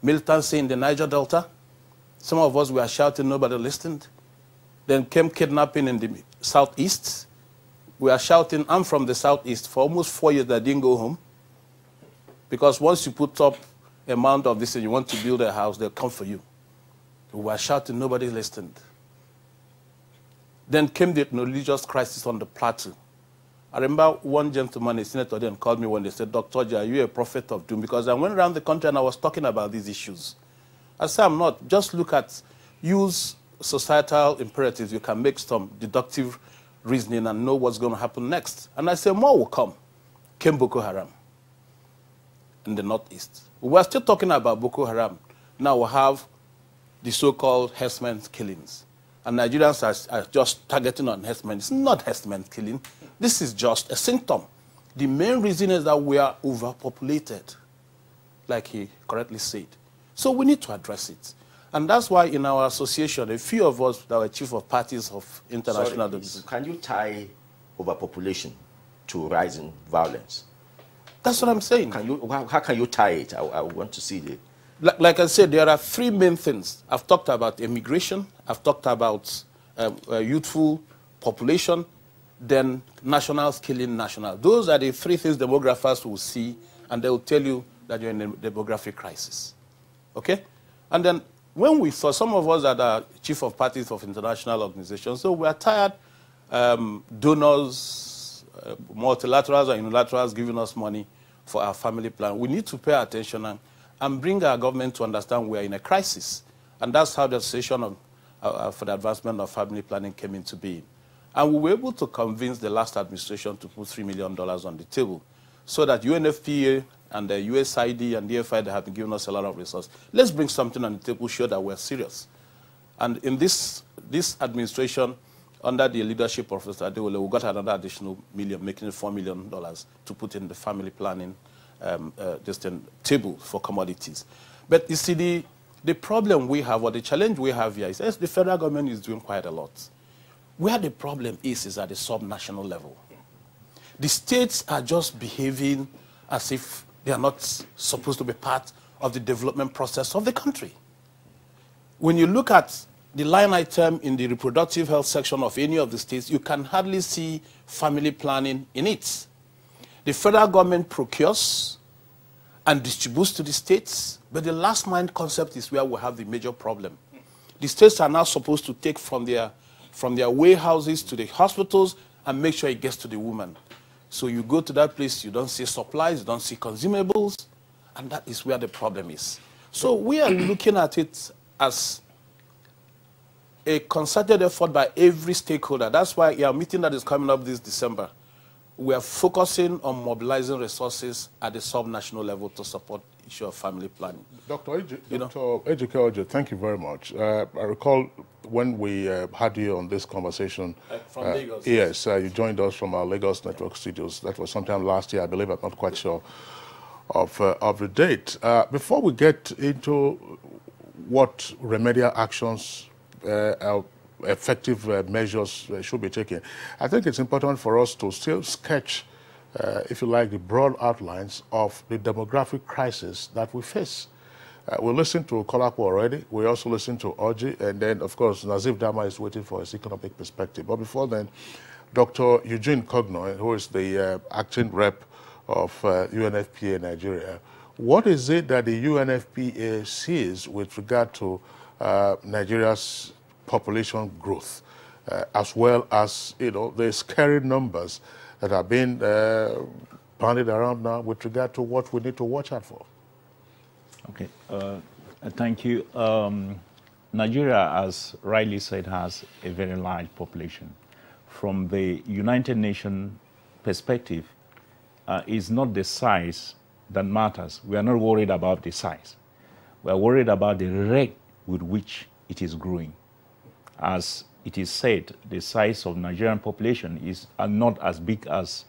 militancy in the Niger Delta. Some of us were shouting, nobody listened. Then came kidnapping in the southeast. We are shouting, I'm from the southeast. For almost 4 years, I didn't go home. Because once you put up a amount of this and you want to build a house, they'll come for you. We were shouting, nobody listened. Then came the religious crisis on the plateau. I remember one gentleman, a senator, then called me when they said, Dr. Oje, are you a prophet of doom? Because I went around the country and I was talking about these issues. I said, I'm not. Just look at, use societal imperatives. You can make some deductive reasoning and know what's going to happen next. And I said, more will come. Came Boko Haram in the northeast. We were still talking about Boko Haram. Now we have the so-called herdsmen killings. And Nigerians are just targeting on herdsmen. It's not herdsmen killing. This is just a symptom. The main reason is that we are overpopulated, like he correctly said. So we need to address it. And that's why in our association, a few of us that were chief of parties of international... Sorry, can you tie overpopulation to rising violence? That's what I'm saying. How can you tie it? I want to see it. Like I said, there are three main things. I've talked about immigration. I've talked about youthful population. Then nationals killing national. Those are the three things demographers will see, and they will tell you that you're in a demographic crisis. Okay? And then when we saw, some of us that are chief of parties of international organizations, so we are tired donors, multilaterals or unilaterals giving us money for our family plan. We need to pay attention and bring our government to understand we are in a crisis. And that's how the Association for the Advancement of Family Planning came into being. And we were able to convince the last administration to put $3 million on the table so that UNFPA and the USAID and DFI that have been giving us a lot of resources. Let's bring something on the table, show that we're serious. And in this administration, under the leadership of Professor Adewale, we got another additional million, making it $4 million to put in the family planning table for commodities. But you see, the problem we have, or the challenge we have here is the federal government is doing quite a lot. Where the problem is at the sub-national level. The states are just behaving as if they are not supposed to be part of the development process of the country. When you look at the line item in the reproductive health section of any of the states, you can hardly see family planning in it. The federal government procures and distributes to the states, but the last mile concept is where we have the major problem. The states are now supposed to take from their from their warehouses to the hospitals and make sure it gets to the woman. So you go to that place, you don't see supplies, you don't see consumables, and that is where the problem is. So we are looking at it as a concerted effort by every stakeholder. That's why our meeting that is coming up this December, we are focusing on mobilizing resources at the subnational level to support the issue of family planning. Dr. Ejike Ojo, thank you very much. I recall when we had you on this conversation. From Lagos. Yes, you joined us from our Lagos Network studios. That was sometime last year, I believe. I'm not quite sure of the date. Before we get into what remedial actions effective measures should be taken, I think it's important for us to still sketch, if you like, the broad outlines of the demographic crisis that we face. We listened to Kolapo already. We also listened to Oji, and then, of course, Nazif Dama is waiting for his economic perspective. But before then, Dr. Eugene Cognoy, who is the acting rep of UNFPA Nigeria, what is it that the UNFPA sees with regard to Nigeria's population growth, as well as, the scary numbers that are being bandied around now with regard to what we need to watch out for? Okay, thank you. Nigeria, as rightly said, has a very large population. From the United Nations perspective, it's not the size that matters. We are not worried about the size. We are worried about the rate with which it is growing. As it is said, the size of Nigerian population is not as big as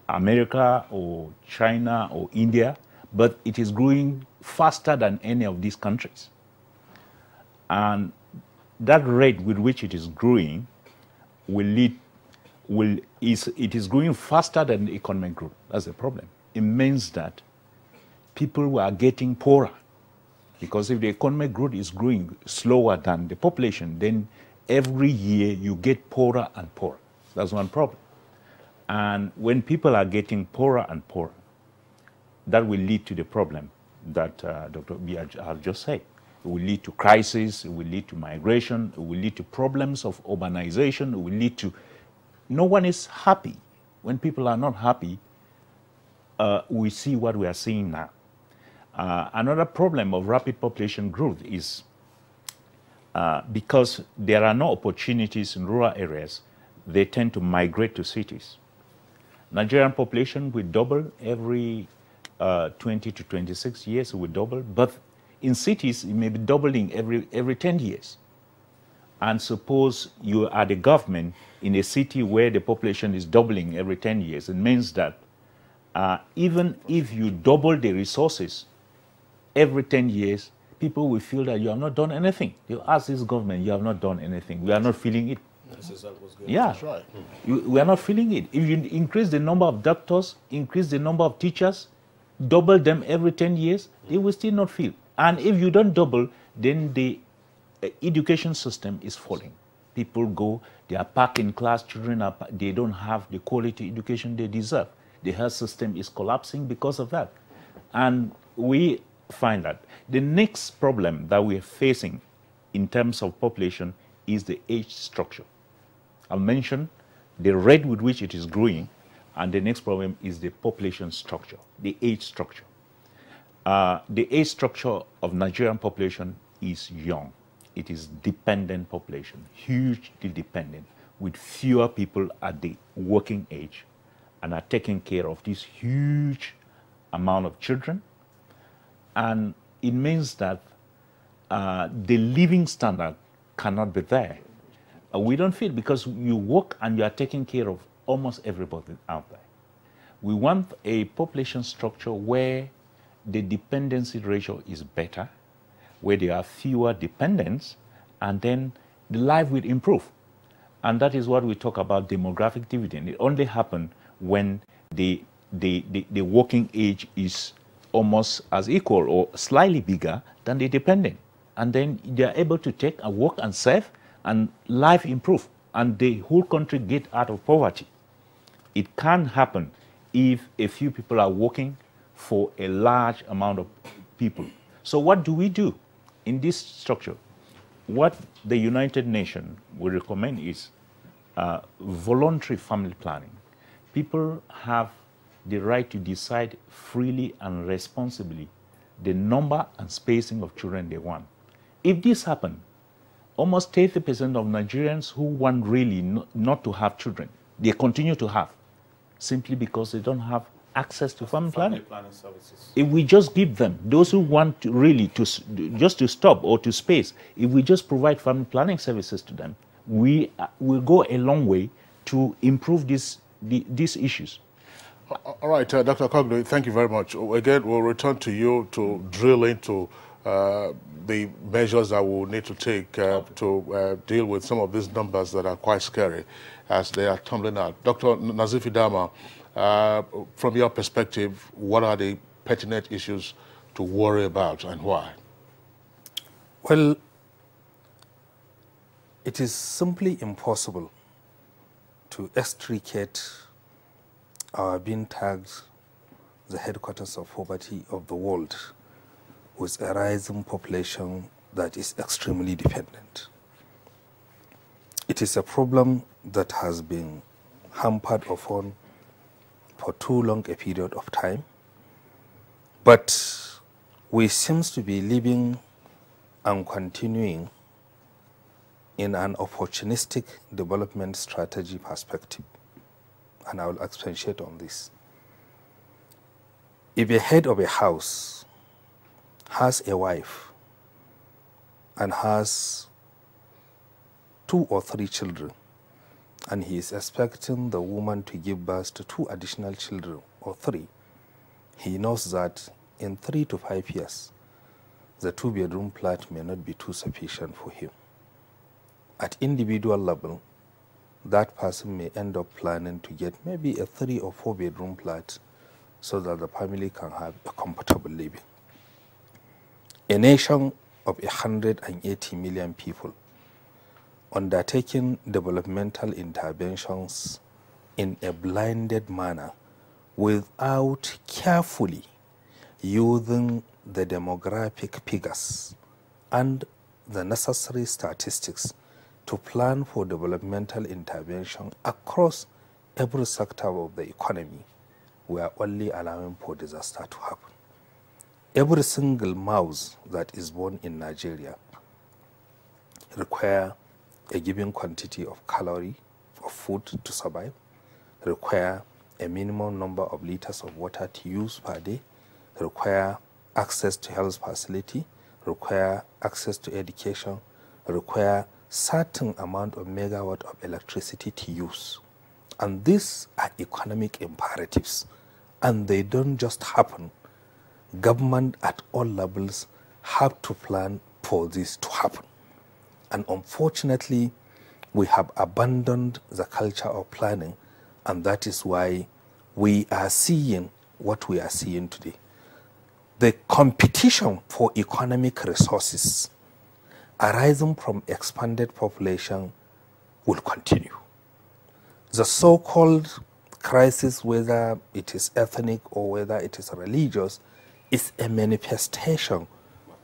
America or China or India, but it is growing faster than any of these countries. And that rate with which it is growing it is growing faster than the economic growth. That's the problem. It means that people are getting poorer. Because if the economic growth is growing slower than the population, then every year you get poorer and poorer. That's one problem. And when people are getting poorer and poorer, that will lead to the problem that Dr. B have just said. It will lead to crisis, it will lead to migration, it will lead to problems of urbanization, it will lead to... No one is happy. When people are not happy, we see what we are seeing now. Another problem of rapid population growth is because there are no opportunities in rural areas, they tend to migrate to cities. Nigerian population will double every 20 to 26 years, it will double, but in cities, it may be doubling every 10 years. And suppose you are the government in a city where the population is doubling every 10 years, it means that even if you double the resources every 10 years, people will feel that you have not done anything. You ask this government, you have not done anything. We are not feeling it. Yeah, that's right. We are not feeling it. If you increase the number of doctors, increase the number of teachers, double them every 10 years, they will still not feel. And if you don't double, then the education system is falling. People go, they are packed in class, they don't have the quality education they deserve. The health system is collapsing because of that. And we find that the next problem that we are facing in terms of population is the age structure. I'll mention the rate with which it is growing, and the next problem is the population structure, the age structure. The age structure of Nigerian population is young. It is dependent population, hugely dependent, with fewer people at the working age and are taking care of this huge amount of children. And it means that the living standard cannot be there. We don't feel, because you work and you are taking care of almost everybody out there. We want a population structure where the dependency ratio is better, where there are fewer dependents, and then the life will improve. And that is what we talk about demographic dividend. It only happens when the working age is almost as equal or slightly bigger than the dependent. And then they are able to take and work and save, and life improve, and the whole country get out of poverty. It can happen if a few people are working for a large amount of people. So what do we do in this structure? what the United Nations will recommend is voluntary family planning. People have the right to decide freely and responsibly the number and spacing of children they want. If this happens, almost 30% of Nigerians who want really not to have children, they continue to have, simply because they don't have access to family planning services. If we just give them, those who want to really just to stop or to space, if we just provide family planning services to them, we will go a long way to improve these issues. All right, Dr. Koglu, thank you very much. Again, we'll return to you to drill into the measures that we'll need to take to deal with some of these numbers that are quite scary as they are tumbling out. Dr. Nazifi Dama, from your perspective, what are the pertinent issues to worry about and why? Well, it is simply impossible to extricate our being tagged the headquarters of poverty of the world with a rising population that is extremely dependent. It is a problem that has been hampered upon for too long a period of time, but we seem to be living and continuing in an opportunistic development strategy perspective, and I will expatiate on this. If a head of a house has a wife and has 2 or 3 children, and he is expecting the woman to give birth to 2 additional children or 3, he knows that in 3 to 5 years, the 2-bedroom flat may not be too sufficient for him. At individual level, that person may end up planning to get maybe a 3 or 4-bedroom flat so that the family can have a comfortable living. A nation of 180 million people undertaking developmental interventions in a blinded manner without carefully using the demographic figures and the necessary statistics to plan for developmental intervention across every sector of the economy, we are only allowing for disaster to happen. Every single mouse that is born in Nigeria requires a given quantity of calorie of food to survive, require a minimum number of liters of water to use per day, require access to health facility, require access to education, require certain amount of megawatt of electricity to use. And these are economic imperatives, and they don't just happen. Government at all levels have to plan for this to happen. And unfortunately, we have abandoned the culture of planning, and that is why we are seeing what we are seeing today. The competition for economic resources arising from expanded population will continue. The so-called crisis, whether it is ethnic or whether it is religious, is a manifestation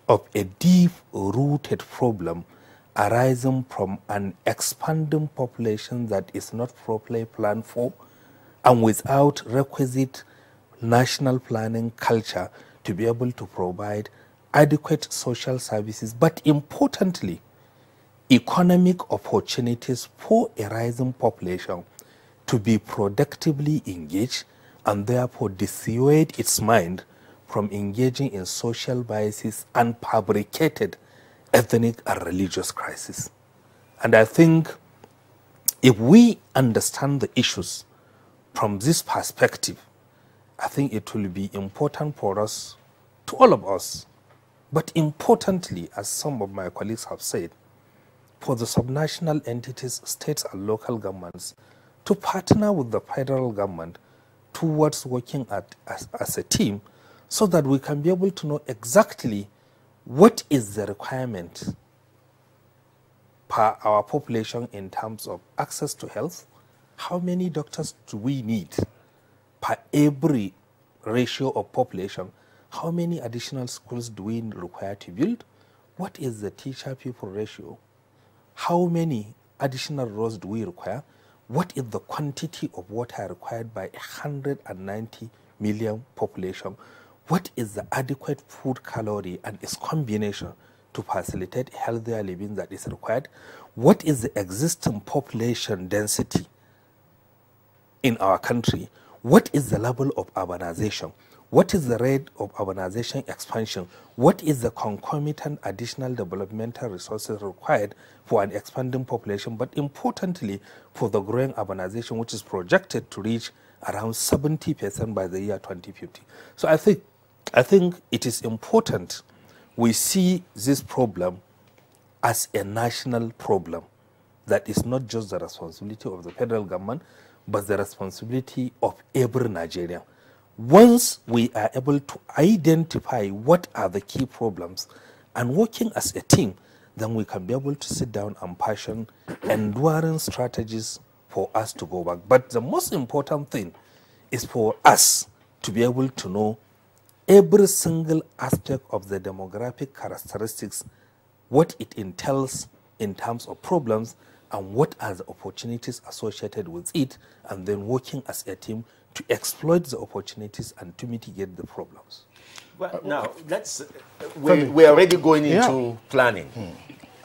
of a deep-rooted problem arising from an expanding population that is not properly planned for and without requisite national planning culture to be able to provide adequate social services, but importantly, economic opportunities for a rising population to be productively engaged and therefore dissuade its mind from engaging in social biases and fabricated ethnic and religious crises. And I think if we understand the issues from this perspective, I think it will be important for us, to all of us, but importantly, as some of my colleagues have said, for the subnational entities, states and local governments to partner with the federal government towards working as a team so that we can be able to know exactly what is the requirement per our population in terms of access to health, how many doctors do we need per every ratio of population, how many additional schools do we require to build, what is the teacher-pupil ratio? How many additional roads do we require? What is the quantity of water required by 190 million population? What is the adequate food calorie and its combination to facilitate healthier living that is required? What is the existing population density in our country? What is the level of urbanization? What is the rate of urbanization expansion? What is the concomitant additional developmental resources required for an expanding population, but importantly, for the growing urbanization, which is projected to reach around 70% by the year 2050. So I think it is important we see this problem as a national problem that is not just the responsibility of the federal government, but the responsibility of every Nigerian. Once we are able to identify what are the key problems and working as a team, then we can be able to sit down and fashion enduring strategies for us to go back. But the most important thing is for us to be able to know every single aspect of the demographic characteristics, what it entails in terms of problems, and what are the opportunities associated with it, and then working as a team to exploit the opportunities and to mitigate the problems. Well, now, we're already going into planning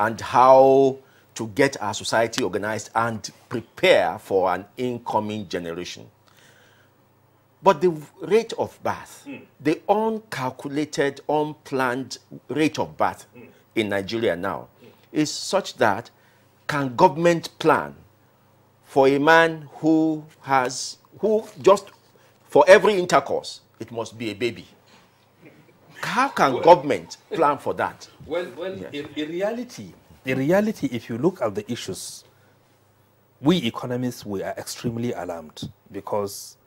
and how to get our society organized and prepare for an incoming generation. But the rate of birth, the uncalculated, unplanned rate of birth in Nigeria now is such that can government plan for a man who just for every intercourse, it must be a baby? How can government plan for that? Well, yes. in reality, if you look at the issues, we economists, we are extremely alarmed because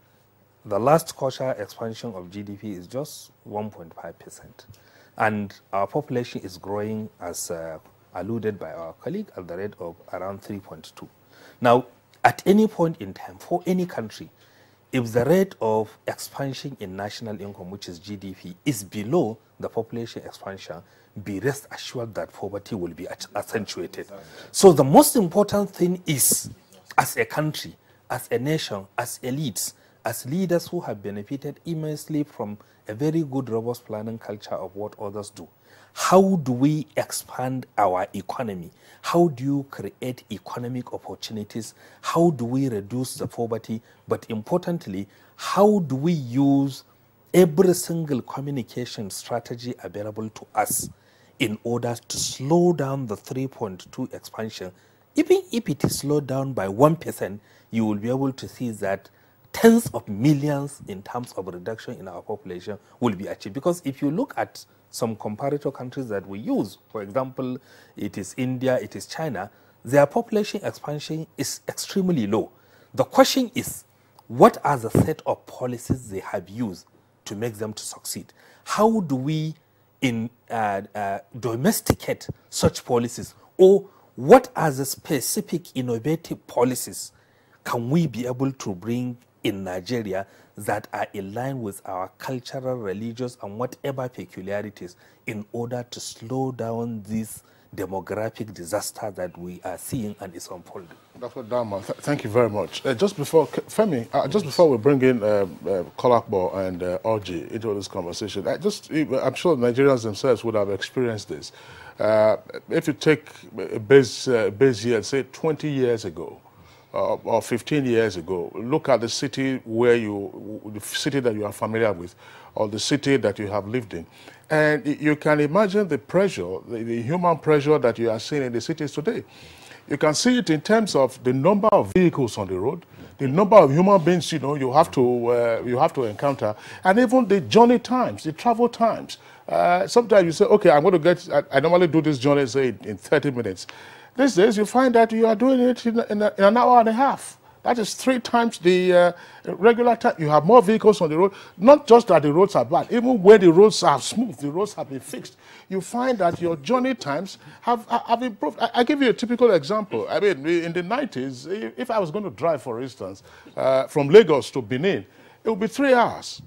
the last quarter expansion of GDP is just 1.5%. And our population is growing, as alluded by our colleague, at the rate of around 3.2. Now, at any point in time, for any country, if the rate of expansion in national income, which is GDP, is below the population expansion, be rest assured that poverty will be accentuated. So the most important thing is, as a country, as a nation, as elites, as leaders who have benefited immensely from a very good, robust planning culture of what others do, how do we expand our economy? How do you create economic opportunities? How do we reduce the poverty? But importantly, how do we use every single communication strategy available to us in order to slow down the 3.2 expansion? Even if it is slowed down by 1%, you will be able to see that tens of millions in terms of reduction in our population will be achieved. Because if you look at some comparator countries that we use, for example, it is India, it is China, their population expansion is extremely low. The question is, what are the set of policies they have used to make them to succeed? How do we domesticate such policies? Or what are the specific innovative policies can we be able to bring in Nigeria that are in line with our cultural, religious, and whatever peculiarities in order to slow down this demographic disaster that we are seeing and is unfolding? Dr. Dama, thank you very much. Just before, Femi, just before we bring in Kolakbo and Orji into this conversation, I'm sure Nigerians themselves would have experienced this. If you take a base year, say 20 years ago, or 15 years ago, look at the city the city that you are familiar with, or the city that you have lived in. And you can imagine the pressure, the human pressure that you are seeing in the cities today. You can see it in terms of the number of vehicles on the road, the number of human beings, you have to encounter, and even the journey times, the travel times. Sometimes you say, okay, I normally do this journey, say, in 30 minutes. These days, you find that you are doing it in an hour and a half. That is 3 times the regular time. You have more vehicles on the road. Not just that the roads are bad. Even where the roads are smooth, the roads have been fixed. You find that your journey times have improved. I give you a typical example. I mean, in the 90s, if I was going to drive, for instance, from Lagos to Benin, it would be 3 hours.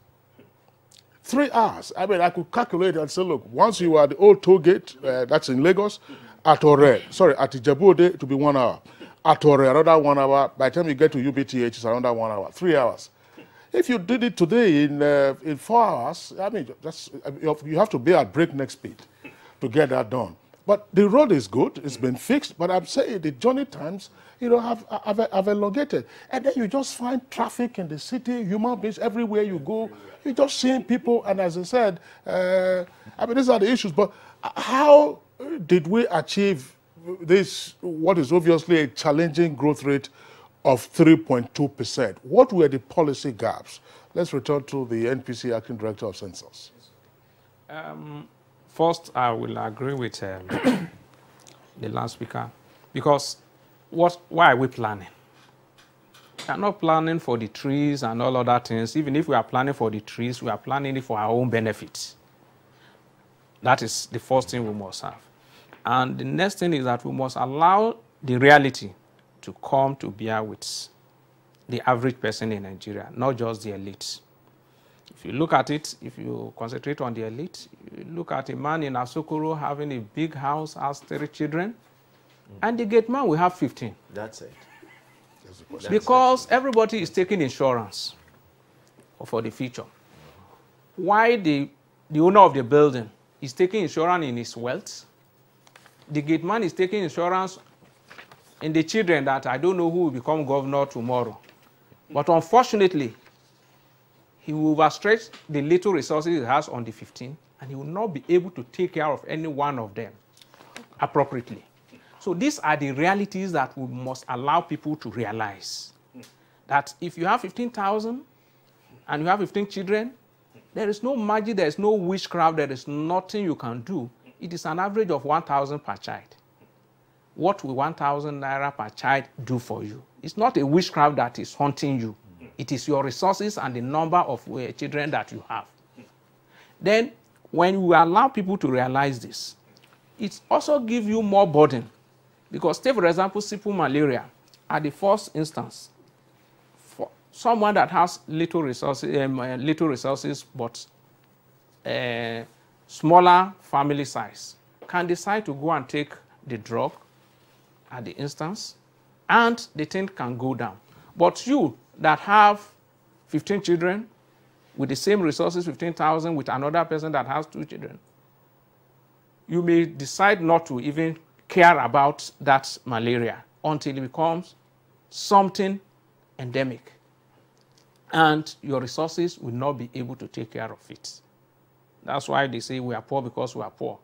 3 hours. I mean, I could calculate and say, look, once you are at the old toll gate, that's in Lagos, at Ijebu-Ode, it will be 1 hour. At Ore, another 1 hour. By the time you get to UBTH, it's another 1 hour, 3 hours. If you did it today in 4 hours, I mean, you have to be at breakneck speed to get that done. But the road is good, it's been fixed, but I'm saying the journey times, have elongated. And then you just find traffic in the city, human beings everywhere you go. You're just seeing people, and as I said, I mean, these are the issues, but how did we achieve this, what is obviously a challenging growth rate of 3.2%? What were the policy gaps? Let's return to the NPC Acting Director of Census. First, I will agree with the last speaker, because why are we planning? We are not planning for the trees and all other things. Even if we are planning for the trees, we are planning it for our own benefit. That is the first thing we must have. And the next thing is that we must allow the reality to come to bear with the average person in Nigeria, not just the elite. If you look at it, if you concentrate on the elite, you look at a man in Asokoro having a big house, has 3 children, and the gate man will have 15. That's it. Because everybody is taking insurance for the future. Why the owner of the building is taking insurance in his wealth, the gate man is taking insurance in the children that I don't know who will become governor tomorrow. But unfortunately, he will overstretch the little resources he has on the 15, and he will not be able to take care of any one of them appropriately. So these are the realities that we must allow people to realize. That if you have 15,000 and you have 15 children, there is no magic, there is no witchcraft, there is nothing you can do. It is an average of 1,000 per child. What will 1,000 naira per child do for you? It's not a witchcraft that is haunting you. It is your resources and the number of children that you have. Then, when you allow people to realize this, it also gives you more burden. Because, take for example, simple malaria, at the first instance, for someone that has little resources but smaller family size, can decide to go and take the drug at the instance, and the thing can go down. But you that have 15 children with the same resources, 15,000, with another person that has 2 children, you may decide not to even care about that malaria until it becomes something endemic. And your resources will not be able to take care of it. That's why they say we are poor because we are poor.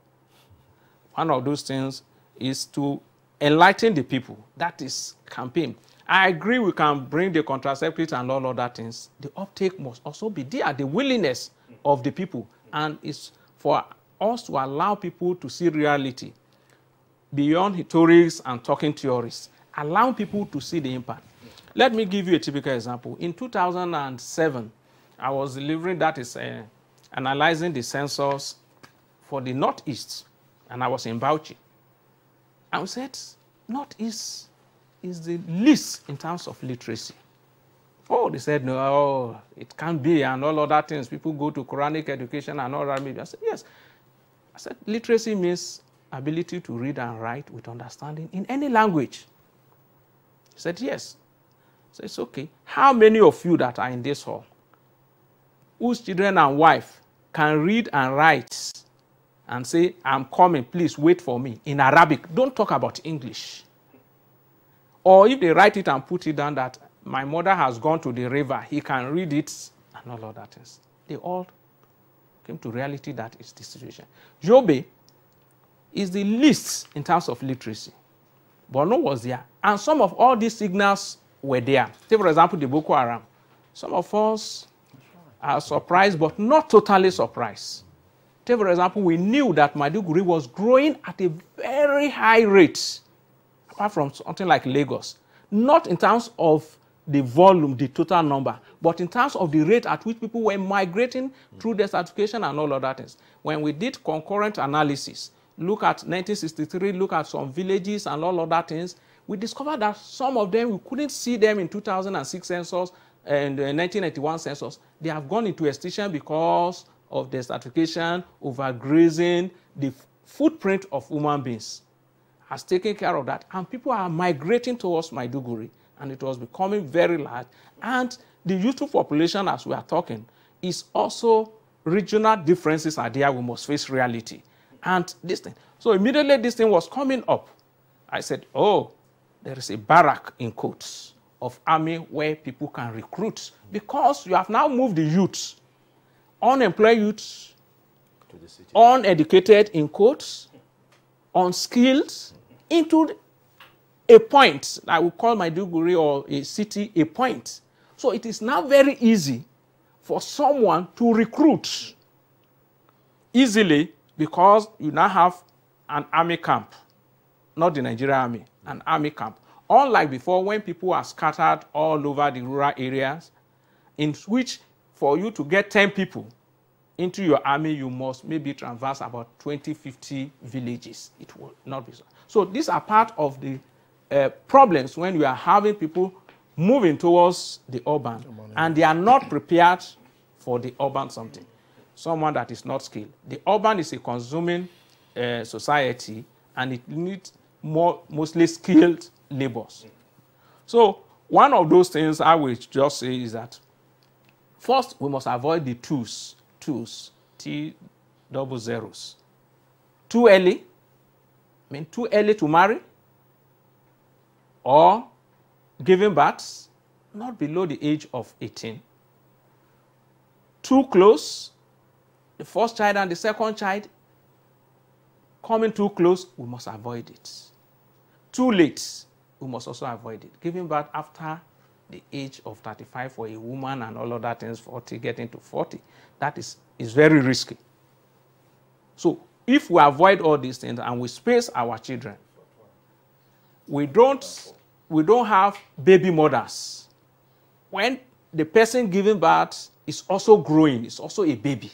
One of those things is to enlighten the people. That is campaign. I agree we can bring the contraceptives and all other things. The uptake must also be there, the willingness of the people. And it's for us to allow people to see reality beyond rhetorics and talking theories. Allow people to see the impact. Let me give you a typical example. In 2007, I was delivering, that is analyzing the census for the Northeast, and I was in Bauchi. I said, Northeast is the least in terms of literacy. Oh, they said, no, it can't be, and all other things. People go to Quranic education and all that. Maybe I said, yes. I said, literacy means ability to read and write with understanding in any language. He said, yes. So it's okay. How many of you that are in this hall, whose children and wife can read and write and say, I'm coming, please wait for me, in Arabic? Don't talk about English. Or if they write it and put it down that my mother has gone to the river, he can read it, and all of that things. They all came to reality that is the situation. Yobe is the least in terms of literacy. Borno was there. And some of all these signals were there. Take, for example, the Boko Haram. Some of us are surprised, but not totally surprised. Take, for example, we knew that Maiduguri was growing at a very high rate, apart from something like Lagos. Not in terms of the volume, the total number, but in terms of the rate at which people were migrating through desertification and all other things. When we did concurrent analysis, look at 1963, look at some villages and all other things, we discovered that some of them, we couldn't see them in 2006 census and 1991 census. They have gone into extinction because of desertification, overgrazing, the footprint of human beings has taken care of that. And people are migrating towards Maiduguri, and it was becoming very large. And the youthful population, as we are talking, is also regional differences are there. We must face reality. And this thing. So immediately this thing was coming up. I said, oh, there is a barrack in quotes of army where people can recruit, because you have now moved the youths, unemployed youths, uneducated in quotes, unskilled, into a point that we call Maiduguri or a city a point. So it is now very easy for someone to recruit easily, because you now have an army camp, not the Nigerian army, an army camp. Unlike before, when people are scattered all over the rural areas, in which for you to get 10 people into your army, you must maybe traverse about 20, 50 villages. It will not be so. So these are part of the problems when you are having people moving towards the urban, and they are not prepared for the urban something. Someone that is not skilled. The urban is a consuming society, and it needs mostly skilled labors. So one of those things I will just say is that first we must avoid the twos, T double zeros. Too early, too early to marry, or giving birth not below the age of 18. Too close, the first child and the second child coming too close, we must avoid it. Too late, we must also avoid it. Giving birth after the age of 35 for a woman and all of that things, 40, getting to 40, that is very risky. So if we avoid all these things and we space our children, we don't have baby mothers. When the person giving birth is also growing, is also a baby,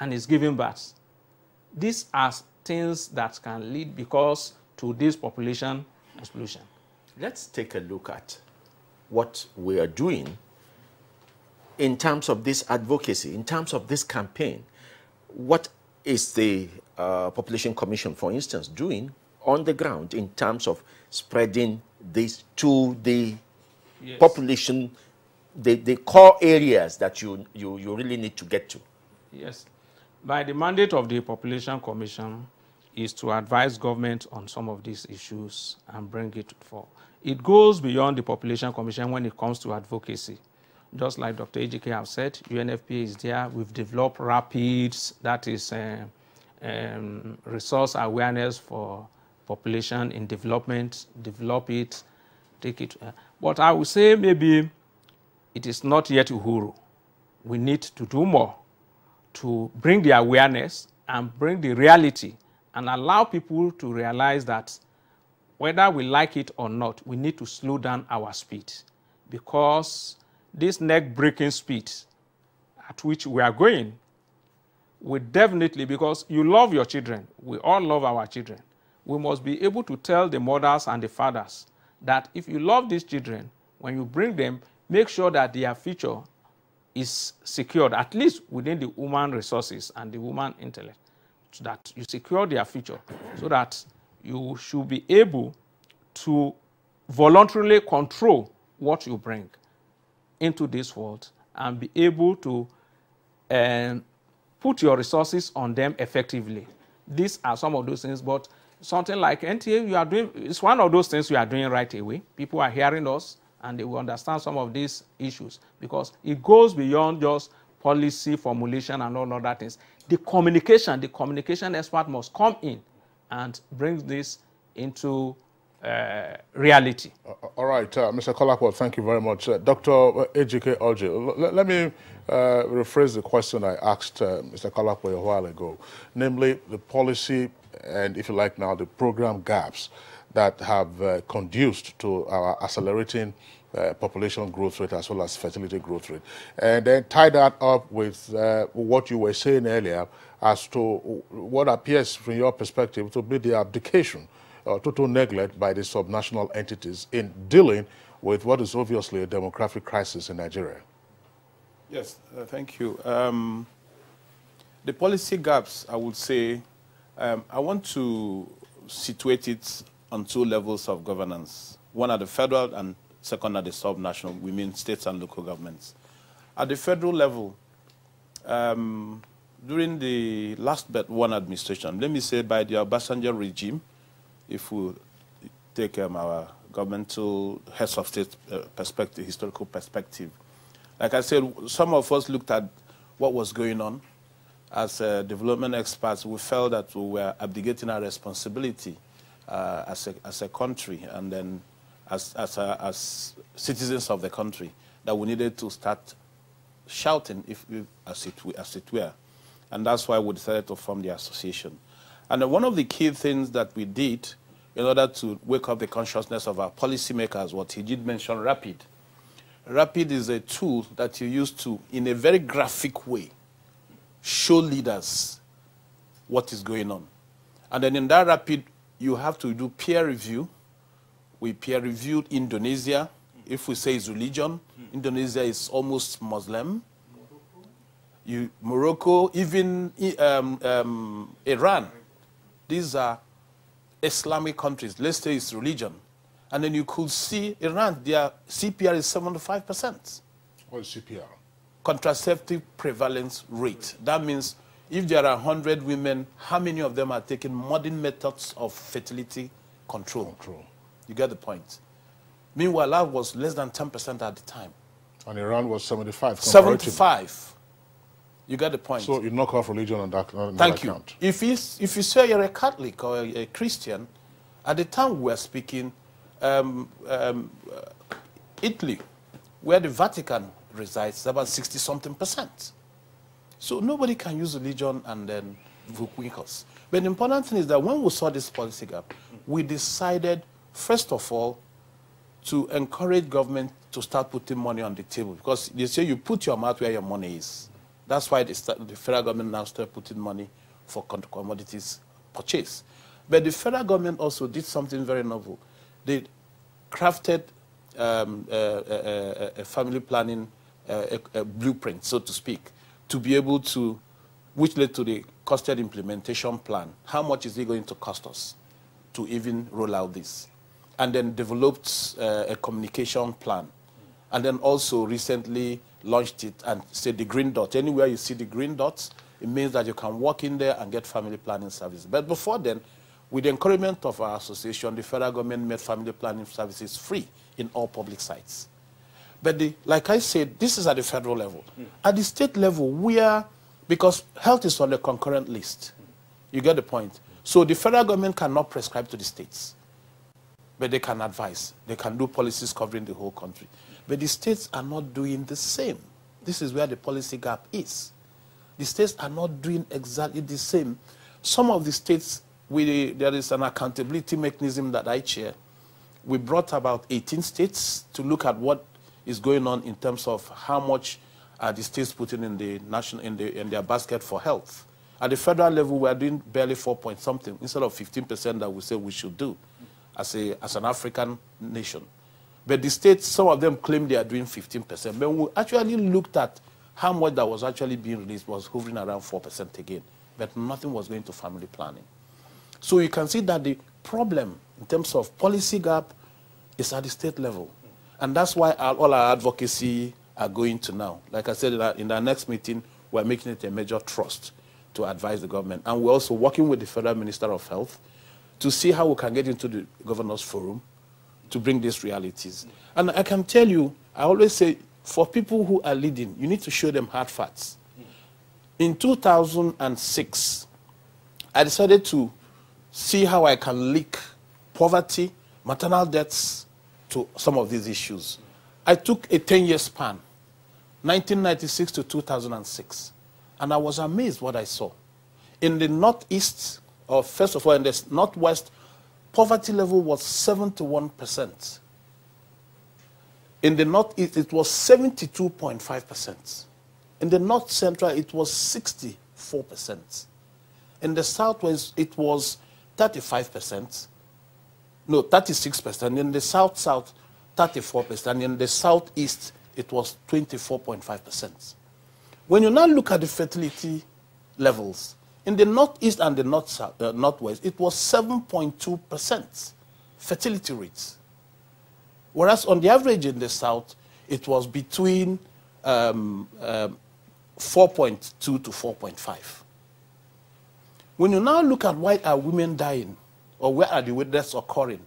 and is giving birth. These are things that can lead to this population explosion. Let's take a look at what we are doing in terms of this advocacy, in terms of this campaign. What is the Population Commission, for instance, doing on the ground in terms of spreading this to the population, the core areas that you really need to get to? Yes. By the mandate of the Population Commission is to advise government on some of these issues and bring it forward. It goes beyond the Population Commission when it comes to advocacy. Just like Dr. Ejike have said, UNFPA is there. We've developed RAPIDS, that is resource awareness for population in development, develop it, take it. But I would say maybe it is not yet Uhuru. We need to do more to bring the awareness and bring the reality and allow people to realize that whether we like it or not, we need to slow down our speed, because this neck-breaking speed at which we are going will definitely, because you love your children, we all love our children, we must be able to tell the mothers and the fathers that if you love these children, when you bring them, make sure that their future is secured, at least within the human resources and the human intellect, so that you secure their future, so that you should be able to voluntarily control what you bring into this world and be able to put your resources on them effectively. These are some of those things, but something like NTA, you are doing, it's one of those things we are doing right away. People are hearing us and they will understand some of these issues, because it goes beyond just policy formulation and all other things. The communication expert must come in and bring this into reality. All right, Mr. Kolakwa, thank you very much. Dr. Ejike Orji, let me rephrase the question I asked Mr. Kolakwa a while ago, namely the policy and, if you like now, the program gaps that have conduced to our accelerating population growth rate as well as fertility growth rate. And then tie that up with what you were saying earlier as to what appears from your perspective to be the abdication or total neglect by the subnational entities in dealing with what is obviously a demographic crisis in Nigeria. Yes, thank you. The policy gaps, I would say, I want to situate it on two levels of governance. One at the federal and second at the sub-national, we mean states and local governments. At the federal level, during the last but one administration, let me say by the Obasanjo regime, if we take our governmental heads of state perspective, historical perspective, like I said, some of us looked at what was going on. As development experts, we felt that we were abdicating our responsibility as a country, and then as citizens of the country, that we needed to start shouting, as it were. And that's why we decided to form the association. And one of the key things that we did in order to wake up the consciousness of our policymakers, what he did mention, RAPID. RAPID is a tool that you use to, in a very graphic way, show leaders what is going on. And then in that RAPID, you have to do peer review. We peer reviewed Indonesia. If we say it's religion, Indonesia is almost Muslim. Morocco, even Iran. These are Islamic countries. Let's say it's religion. And then you could see Iran, their CPR is 75%. What is CPR? Contraceptive prevalence rate. That means if there are 100 women, how many of them are taking modern methods of fertility control? You get the point. Meanwhile, that was less than 10% at the time. And Iran was 75. 75. You get the point. So you knock off religion on that, Thank you. If you say you're a Catholic or a Christian, at the time we were speaking, Italy, where the Vatican resides, is about 60-something%. So nobody can use religion and then wink us. But the important thing is that when we saw this policy gap, we decided, first of all, to encourage government to start putting money on the table. Because they say you put your mouth where your money is. That's why the federal government now started putting money for commodities purchase. But the federal government also did something very novel. They crafted a family planning a blueprint, so to speak, to be able to, which led to the costed implementation plan. How much is it going to cost us to even roll out this? And then developed a communication plan. And then also recently launched it and said the green dot. Anywhere you see the green dots, it means that you can walk in there and get family planning services. But before then, with the encouragement of our association, the federal government made family planning services free in all public sites. But like I said, this is at the federal level. At the state level, because health is on the concurrent list. You get the point. So the federal government cannot prescribe to the states, but they can advise. They can do policies covering the whole country. But the states are not doing the same. This is where the policy gap is. The states are not doing exactly the same. Some of the states, there is an accountability mechanism that I chair. We brought about 18 states to look at what is going on in terms of how much are the states putting in their basket for health. At the federal level, we are doing barely 4-point-something instead of 15% that we say we should do as an African nation. But the states, some of them claim they are doing 15%. But we actually looked at how much that was actually being released was hovering around 4% again. But nothing was going to family planning. So you can see that the problem in terms of policy gap is at the state level. And that's why all our advocacy are going to now. Like I said, in our next meeting, we're making it a major trust to advise the government. And we're also working with the Federal Minister of Health to see how we can get into the Governor's Forum to bring these realities. And I can tell you, I always say, for people who are leading, you need to show them hard facts. In 2006, I decided to see how I can link poverty, maternal deaths to some of these issues. I took a 10-year span, 1996 to 2006, and I was amazed what I saw. In the northeast, or first of all, in the northwest, poverty level was 71%. In the northeast, it was 72.5%. In the north central, it was 64%. In the southwest, it was 35%. No, 36%. In the south-south, 34%. And in the southeast, it was 24.5%. When you now look at the fertility levels. In the northeast and the northwest, it was 7.2% fertility rates. Whereas on the average in the south, it was between 4.2 to 4.5. When you now look at why are women dying, or where are the deaths occurring,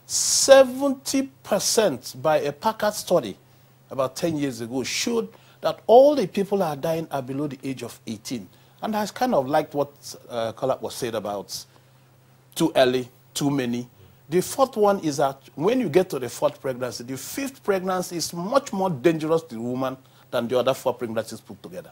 70% by a Packard study about 10 years ago showed that all the people who are dying are below the age of 18. And I kind of liked what Collap was said about too early, too many. The fourth one is that when you get to the fourth pregnancy, the fifth pregnancy is much more dangerous to the woman than the other 4 pregnancies put together.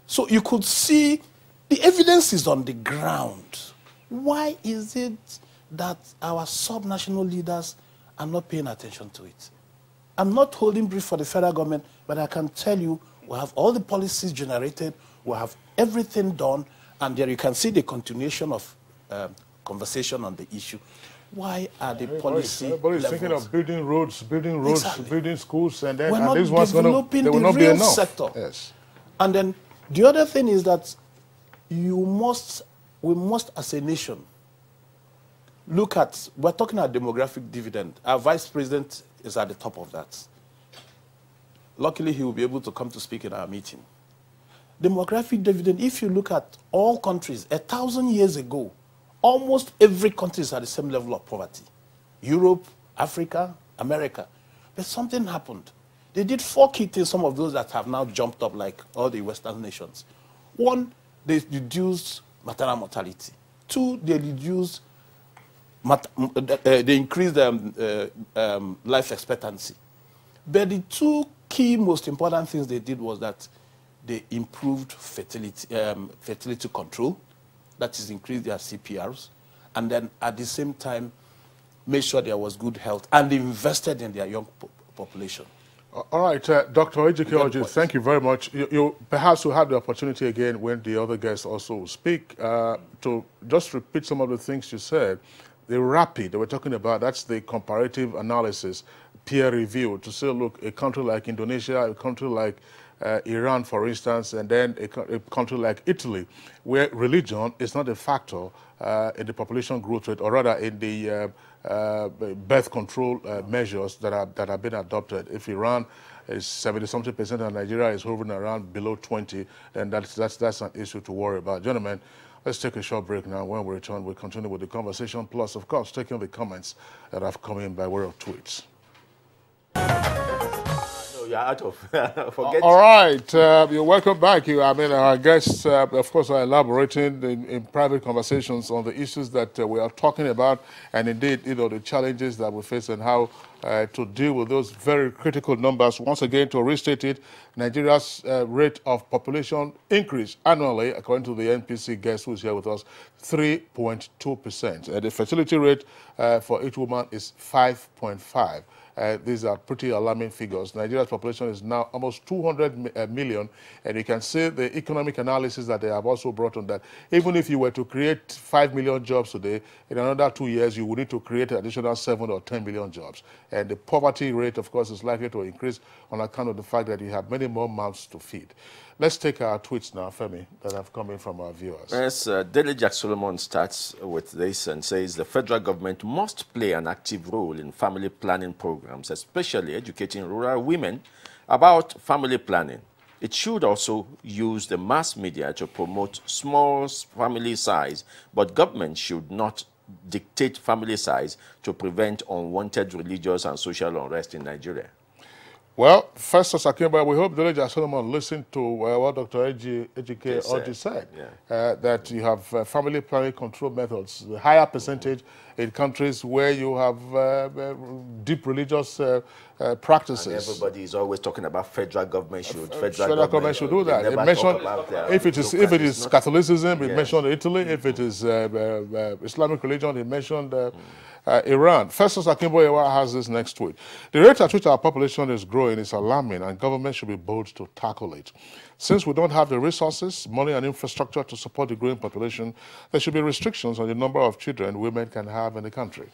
So you could see the evidence is on the ground. Why is it that our subnational leaders are not paying attention to it? I'm not holding brief for the federal government, but I can tell you we have all the policies generated, we have everything done, and there you can see the continuation of conversation on the issue. Why are the policy Everybody's levels? thinking of building roads, Exactly. building schools, and then We're not these ones developing they will the not be real enough. sector. Yes. And then the other thing is that we must as a nation look at, we're talking about demographic dividend. Our vice president is at the top of that. Luckily, he will be able to come to speak in our meeting. Demographic dividend, if you look at all countries, 1,000 years ago, almost every country is at the same level of poverty. Europe, Africa, America. But something happened. They did 4 key things, some of those that have now jumped up like all the Western nations. 1, they reduced maternal mortality. 2, they reduced, they increased life expectancy. But the 2 key most important things they did was that they improved fertility control, that is, increased their CPRs, and then at the same time made sure there was good health and invested in their young population. All right, Dr. Ejike, thank you very much. You perhaps will have the opportunity again when the other guests also will speak to just repeat some of the things you said. The RAPID that we're talking about, that's the comparative analysis, peer review, to say, look, a country like Indonesia, a country like Iran, for instance, and then a country like Italy, where religion is not a factor in the population growth rate, or rather in the birth control measures that have been adopted. If Iran is 70-something% and Nigeria is hovering around below 20, then that's an issue to worry about. Gentlemen, let's take a short break now. When we return, we'll continue with the conversation, plus, of course, taking the comments that have come in by way of tweets. You're out of forget. All right, you're welcome back. Our guests, of course, are elaborating in private conversations on the issues that we are talking about, and indeed, the challenges that we face and how to deal with those very critical numbers. Once again, to restate it, Nigeria's rate of population increase annually, according to the NPC guest who is here with us, 3.2%. The fertility rate for each woman is 5.5. These are pretty alarming figures. Nigeria's population is now almost 200 million, and you can see the economic analysis that they have also brought on that. Even if you were to create 5 million jobs today, in another 2 years, you would need to create an additional 7 or 10 million jobs. And the poverty rate, of course, is likely to increase on account of the fact that you have many more mouths to feed. Let's take our tweets now, Femi, that have come in from our viewers. Yes, Daily Jack Solomon starts with this and says the federal government must play an active role in family planning programs, especially educating rural women about family planning. It should also use the mass media to promote small family size, but government should not dictate family size to prevent unwanted religious and social unrest in Nigeria. Well, Festus Akimba, we hope Daily Jack Solomon listened to what Dr. Ejike Orji said, that you have family planning control methods, the higher percentage in countries where you have deep religious practices. And everybody is always talking about federal government should. Federal government should do that. It mentioned, if it is Catholicism, it mentioned Italy. If it is Islamic religion, it mentioned Iran. Festus Akimboyewa has this next tweet. The rate at which our population is growing is alarming, and government should be bold to tackle it. Since we don't have the resources, money, and infrastructure to support the growing population, there should be restrictions on the number of children women can have in the country.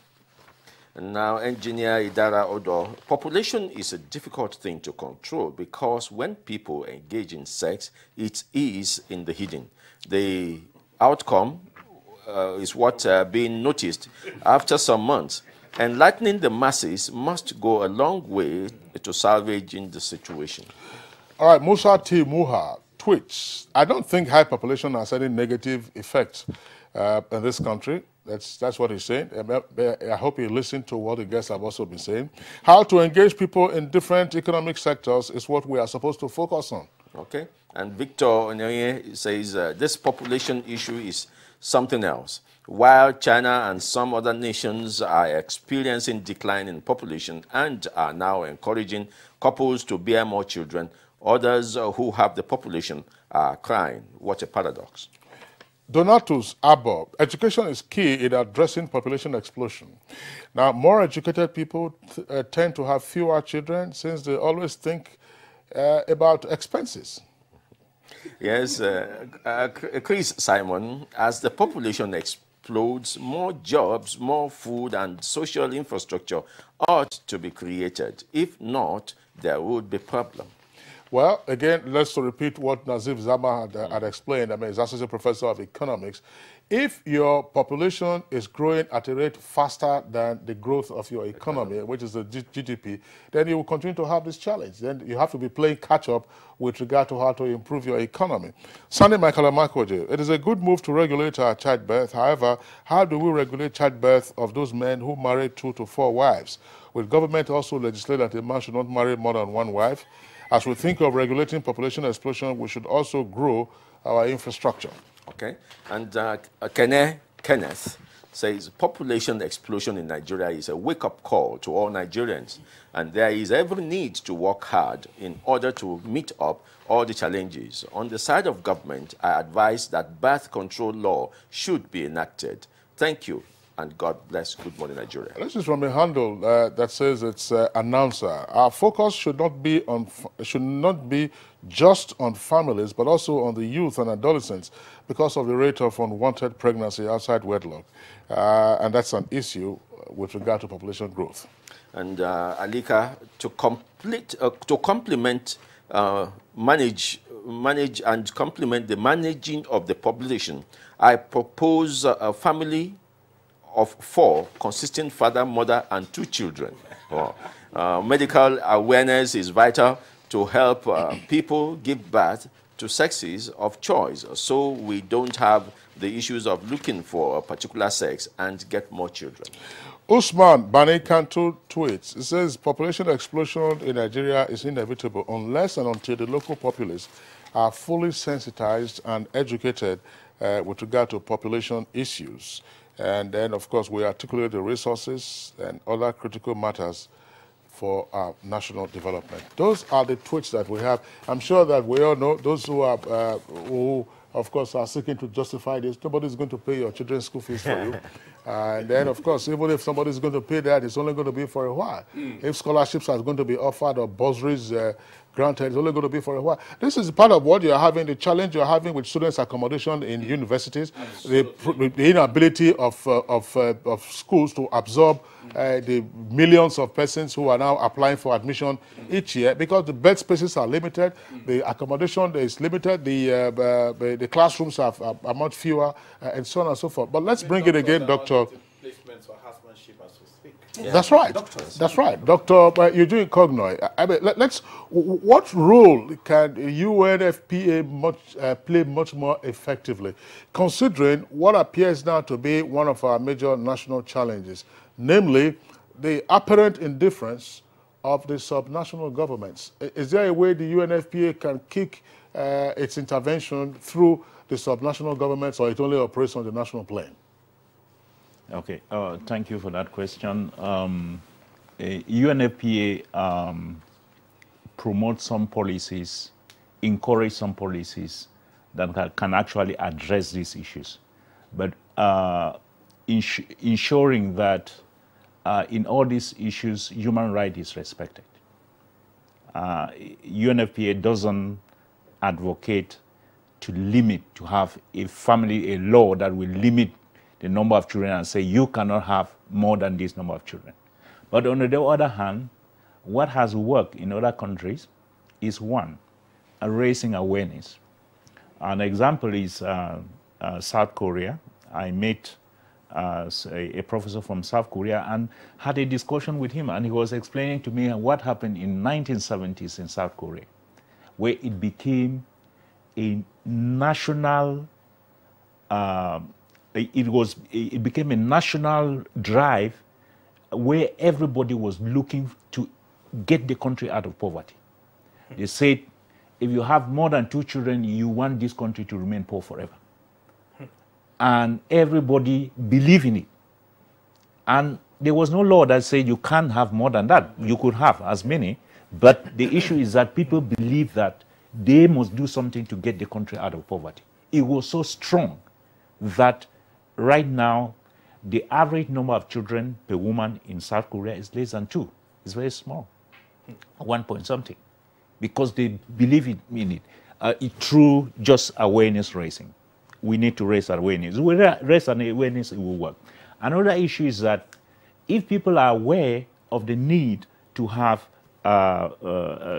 Now, Engineer Idara Odo, population is a difficult thing to control because when people engage in sex, it is in the hidden. The outcome is what being noticed after some months. Enlightening the masses must go a long way to salvaging the situation. All right, Musa T. Muha tweets, I don't think high population has any negative effect in this country. That's what he's saying. I hope you listen to what the guests have also been saying. How to engage people in different economic sectors is what we are supposed to focus on. Okay. And Victor Onyoye says this population issue is something else. While China and some other nations are experiencing decline in population and are now encouraging couples to bear more children, others who have the population are crying. What a paradox. Donatus Abo, education is key in addressing population explosion. Now, more educated people tend to have fewer children since they always think about expenses. Yes, Chris Simon, as the population explodes, more jobs, more food and social infrastructure ought to be created. If not, there would be problem. Well, again, let's repeat what Nazif Zama had explained. I mean, he's Associate Professor of Economics. If your population is growing at a rate faster than the growth of your economy, which is the GDP, then you will continue to have this challenge. Then you have to be playing catch-up with regard to how to improve your economy. Sandy Michael Amakoje, it is a good move to regulate childbirth. However, how do we regulate childbirth of those men who marry 2 to 4 wives? Will government also legislate that a man should not marry more than 1 wife? As we think of regulating population explosion, we should also grow our infrastructure. Okay. And Kenneth says population explosion in Nigeria is a wake-up call to all Nigerians, and there is every need to work hard in order to meet up all the challenges. On the side of government, I advise that birth control law should be enacted. Thank you. And God bless. Good morning, Nigeria. This is from a handle that says it's announcer. Our focus should not be just on families, but also on the youth and adolescents because of the rate of unwanted pregnancy outside wedlock, and that's an issue with regard to population growth. And Alika, to complement, manage and complement the managing of the population, I propose a family of 4 consisting father, mother, and 2 children. Medical awareness is vital to help people give birth to sexes of choice, so we don't have the issues of looking for a particular sex and get more children. Usman Bani Kanto tweets, it says population explosion in Nigeria is inevitable unless and until the local populace are fully sensitized and educated with regard to population issues. And then, of course, we articulate the resources and other critical matters for our national development. Those are the tweets that we have. I'm sure that we all know those who are, who, of course, are seeking to justify this. Nobody's going to pay your children's school fees for you. And then, of course, even if somebody's going to pay that, it's only going to be for a while. If scholarships are going to be offered or bursaries granted, it's only going to be for a while. This is part of what you're having, the challenge you're having with students' accommodation in universities, the inability of schools to absorb the millions of persons who are now applying for admission each year because the bed spaces are limited, the accommodation is limited, the classrooms are much fewer, and so on and so forth. But let's bring it again, Dr. Yeah. That's right. That's right. Dr. Eugene Cognoy, I mean, what role can UNFPA play much more effectively, considering what appears now to be one of our major national challenges, namely the apparent indifference of the subnational governments? Is there a way the UNFPA can kick its intervention through the subnational governments, or it only operates on the national plane? Okay, thank you for that question. UNFPA promotes some policies, encourage some policies that can actually address these issues. But ensuring that in all these issues, human right is respected. UNFPA doesn't advocate to have a law that will limit the number of children and say you cannot have more than this number of children. But on the other hand, what has worked in other countries is one, raising awareness. An example is South Korea. I met a professor from South Korea and had a discussion with him, and he was explaining to me what happened in 1970s in South Korea, where it became a national it became a national drive where everybody was looking to get the country out of poverty. They said, if you have more than 2 children, you want this country to remain poor forever. And everybody believed in it. And there was no law that said you can't have more than that. You could have as many. But the issue is that people believe that they must do something to get the country out of poverty. It was so strong that right now, the average number of children per woman in South Korea is less than 2. It's very small, 1 point something, because they believe in it through just awareness raising. We need to raise awareness. We raise awareness, it will work. Another issue is that if people are aware of the need to have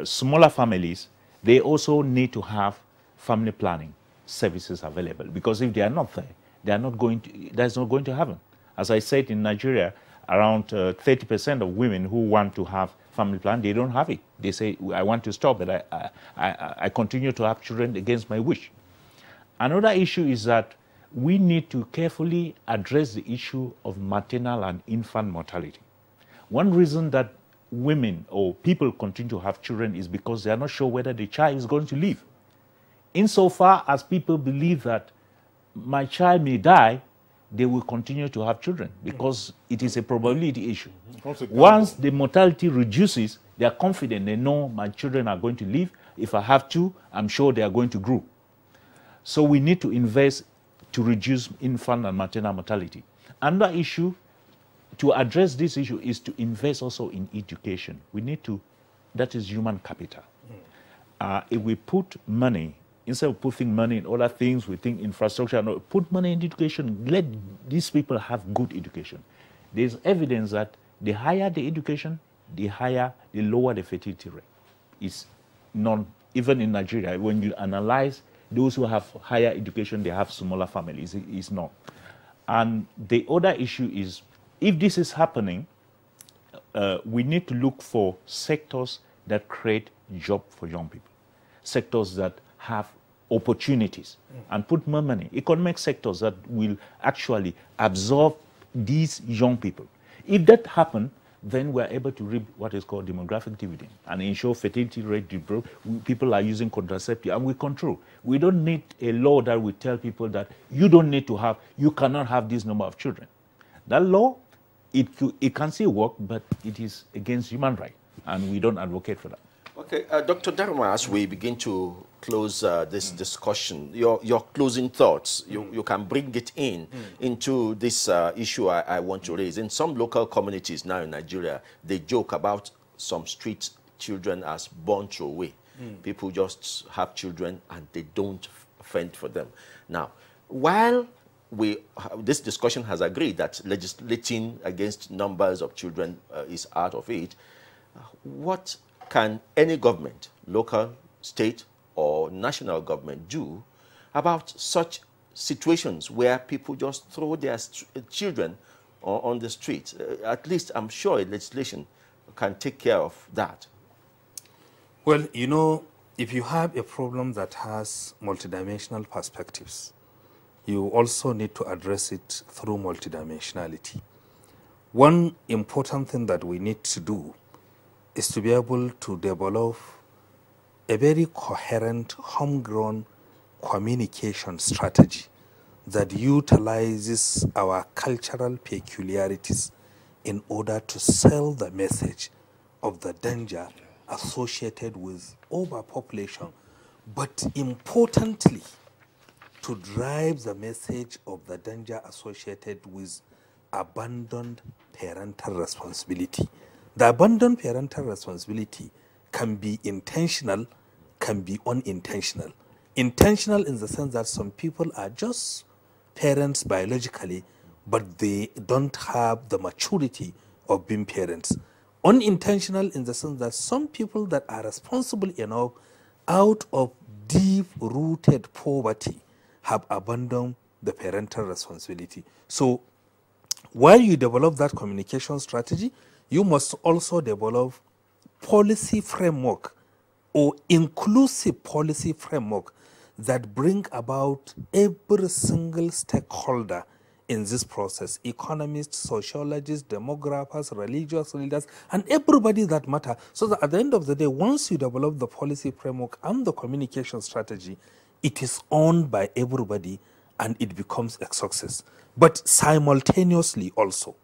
smaller families, they also need to have family planning services available, because if they are not there, that's not going to happen. As I said, in Nigeria, around 30% of women who want to have family plan, they don't have it. They say, I want to stop, but I continue to have children against my wish. Another issue is that we need to carefully address the issue of maternal and infant mortality. One reason that women or people continue to have children is because they are not sure whether the child is going to live. Insofar as people believe that my child may die, they will continue to have children because it is a probability issue. Once the mortality reduces, they are confident, they know my children are going to live. If I have 2, I'm sure they are going to grow. So we need to invest to reduce infant and maternal mortality. Another issue to address this issue is to invest also in education. We need to, that is human capital. If we put money, instead of putting money in other things, we think infrastructure, no, put money in education, let these people have good education. There's evidence that the higher the education, the lower the fertility rate. It's even in Nigeria, when you analyze those who have higher education, they have smaller families. It's not. And the other issue is, if this is happening, we need to look for sectors that create jobs for young people, sectors that have opportunities, and put more money, economic sectors that will actually absorb these young people. If that happens, then we're able to reap what is called demographic dividend and ensure fertility rate improve. People are using contraceptive and we control. We don't need a law that will tell people that you cannot have this number of children. That law, it can still work, but it is against human rights, and we don't advocate for that. Okay, Dr. Darma, as we begin to close this discussion, your closing thoughts, you can bring it into this issue I want to raise. In some local communities now in Nigeria, they joke about some street children as born throwaway. People just have children and they don't fend for them. Now, while this discussion has agreed that legislating against numbers of children is out of it, what can any government, local, state, or national government do about such situations where people just throw their children on the street? At least I'm sure legislation can take care of that. Well, you know, if you have a problem that has multidimensional perspectives, you also need to address it through multidimensionality. One important thing that we need to do is to be able to develop a very coherent, homegrown communication strategy that utilizes our cultural peculiarities in order to sell the message of the danger associated with overpopulation, but importantly, to drive the message of the danger associated with abandoned parental responsibility. The abandoned parental responsibility can be intentional, can be unintentional. Intentional in the sense that some people are just parents biologically, but they don't have the maturity of being parents. Unintentional in the sense that some people that are responsible enough out of deep-rooted poverty have abandoned the parental responsibility. So while you develop that communication strategy, you must also develop policy framework or inclusive policy framework that bring about every single stakeholder in this process: economists, sociologists, demographers, religious leaders, and everybody that matter, so that at the end of the day, once you develop the policy framework and the communication strategy, it is owned by everybody and it becomes a success. But simultaneously also,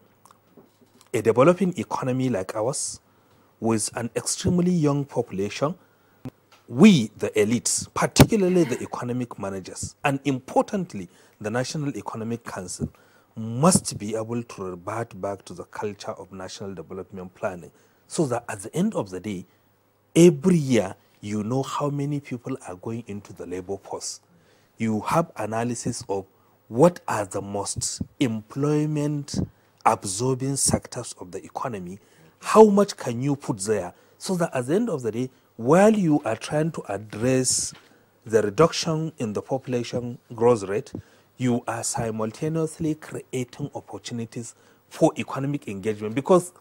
a developing economy like ours, with an extremely young population, we, the elites, particularly the economic managers, and importantly, the National Economic Council, must be able to revert back to the culture of national development planning, so that at the end of the day, every year, you know how many people are going into the labor force. You have analysis of what are the most employment-absorbing sectors of the economy, how much can you put there, so that at the end of the day, while you are trying to address the reduction in the population growth rate, you are simultaneously creating opportunities for economic engagement. Because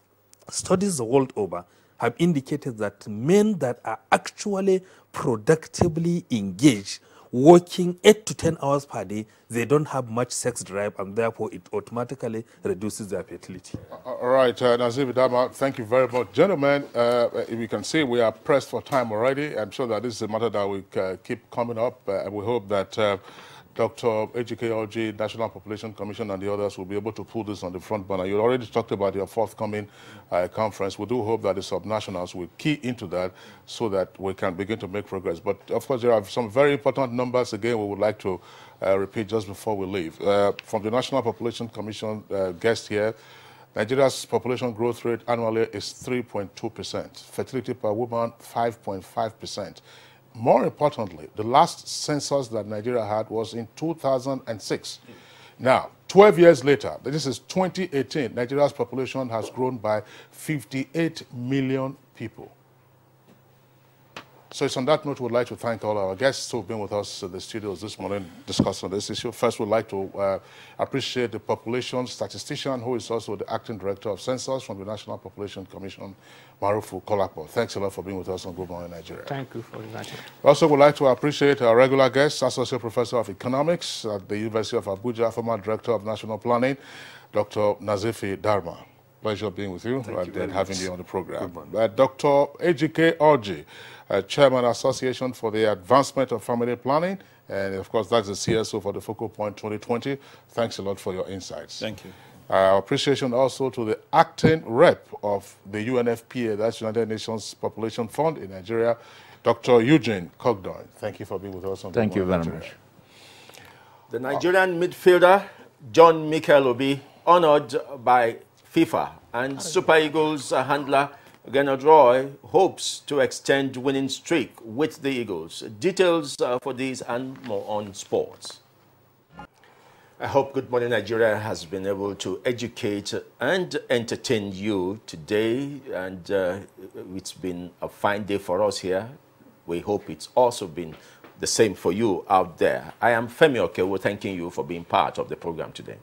studies the world over have indicated that men that are actually productively engaged, working 8 to 10 hours per day, they don't have much sex drive, and therefore it automatically reduces their fertility. All right, Nazif Dama, thank you very much. Gentlemen, if you can see, we are pressed for time already. I'm sure that this is a matter that we keep coming up, and we hope that Dr. Ejike, National Population Commission, and the others will be able to pull this on the front burner. You already talked about your forthcoming conference. We do hope that the subnationals will key into that so that we can begin to make progress. But, of course, there are some very important numbers, again, we would like to repeat just before we leave. From the National Population Commission guest here, Nigeria's population growth rate annually is 3.2%. Fertility per woman, 5.5%. More importantly, the last census that Nigeria had was in 2006. Now, 12 years later, this is 2018, Nigeria's population has grown by 58 million people. So it's on that note, we'd like to thank all our guests who have been with us in the studios this morning discussing this issue. First, we'd like to appreciate the population statistician, who is also the acting director of census from the National Population Commission, Marufu Kolapo. Thanks a lot for being with us on Good Morning Nigeria. Thank you for inviting me. Also, we'd like to appreciate our regular guest, Associate Professor of Economics at the University of Abuja, former Director of National Planning, Dr. Nazifi Dharma. Pleasure being with you and having you on the program. Dr. Ejike Orji, Chairman Association for the Advancement of Family Planning, and of course that's the CSO for the Focal Point 2020. Thanks a lot for your insights. Thank you. Appreciation also to the acting rep of the UNFPA, that's United Nations Population Fund in Nigeria, Dr. Eugene Cogdoin. Thank you for being with us on Thank you very Nigeria. much. The Nigerian midfielder, John Mikel Obi, honored by FIFA, and Super Eagles handler Gennard Roy hopes to extend winning streak with the Eagles. Details for these and more on sports. I hope Good Morning Nigeria has been able to educate and entertain you today, and it's been a fine day for us here. We hope it's also been the same for you out there. I am Femi Okewo, thanking you for being part of the program today.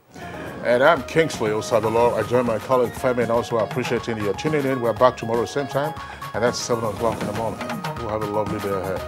And I'm Kingsley Osadolo. I join my colleague Femi and also appreciating you tuning in. We're back tomorrow same time, and that's 7 o'clock in the morning. We'll have a lovely day ahead.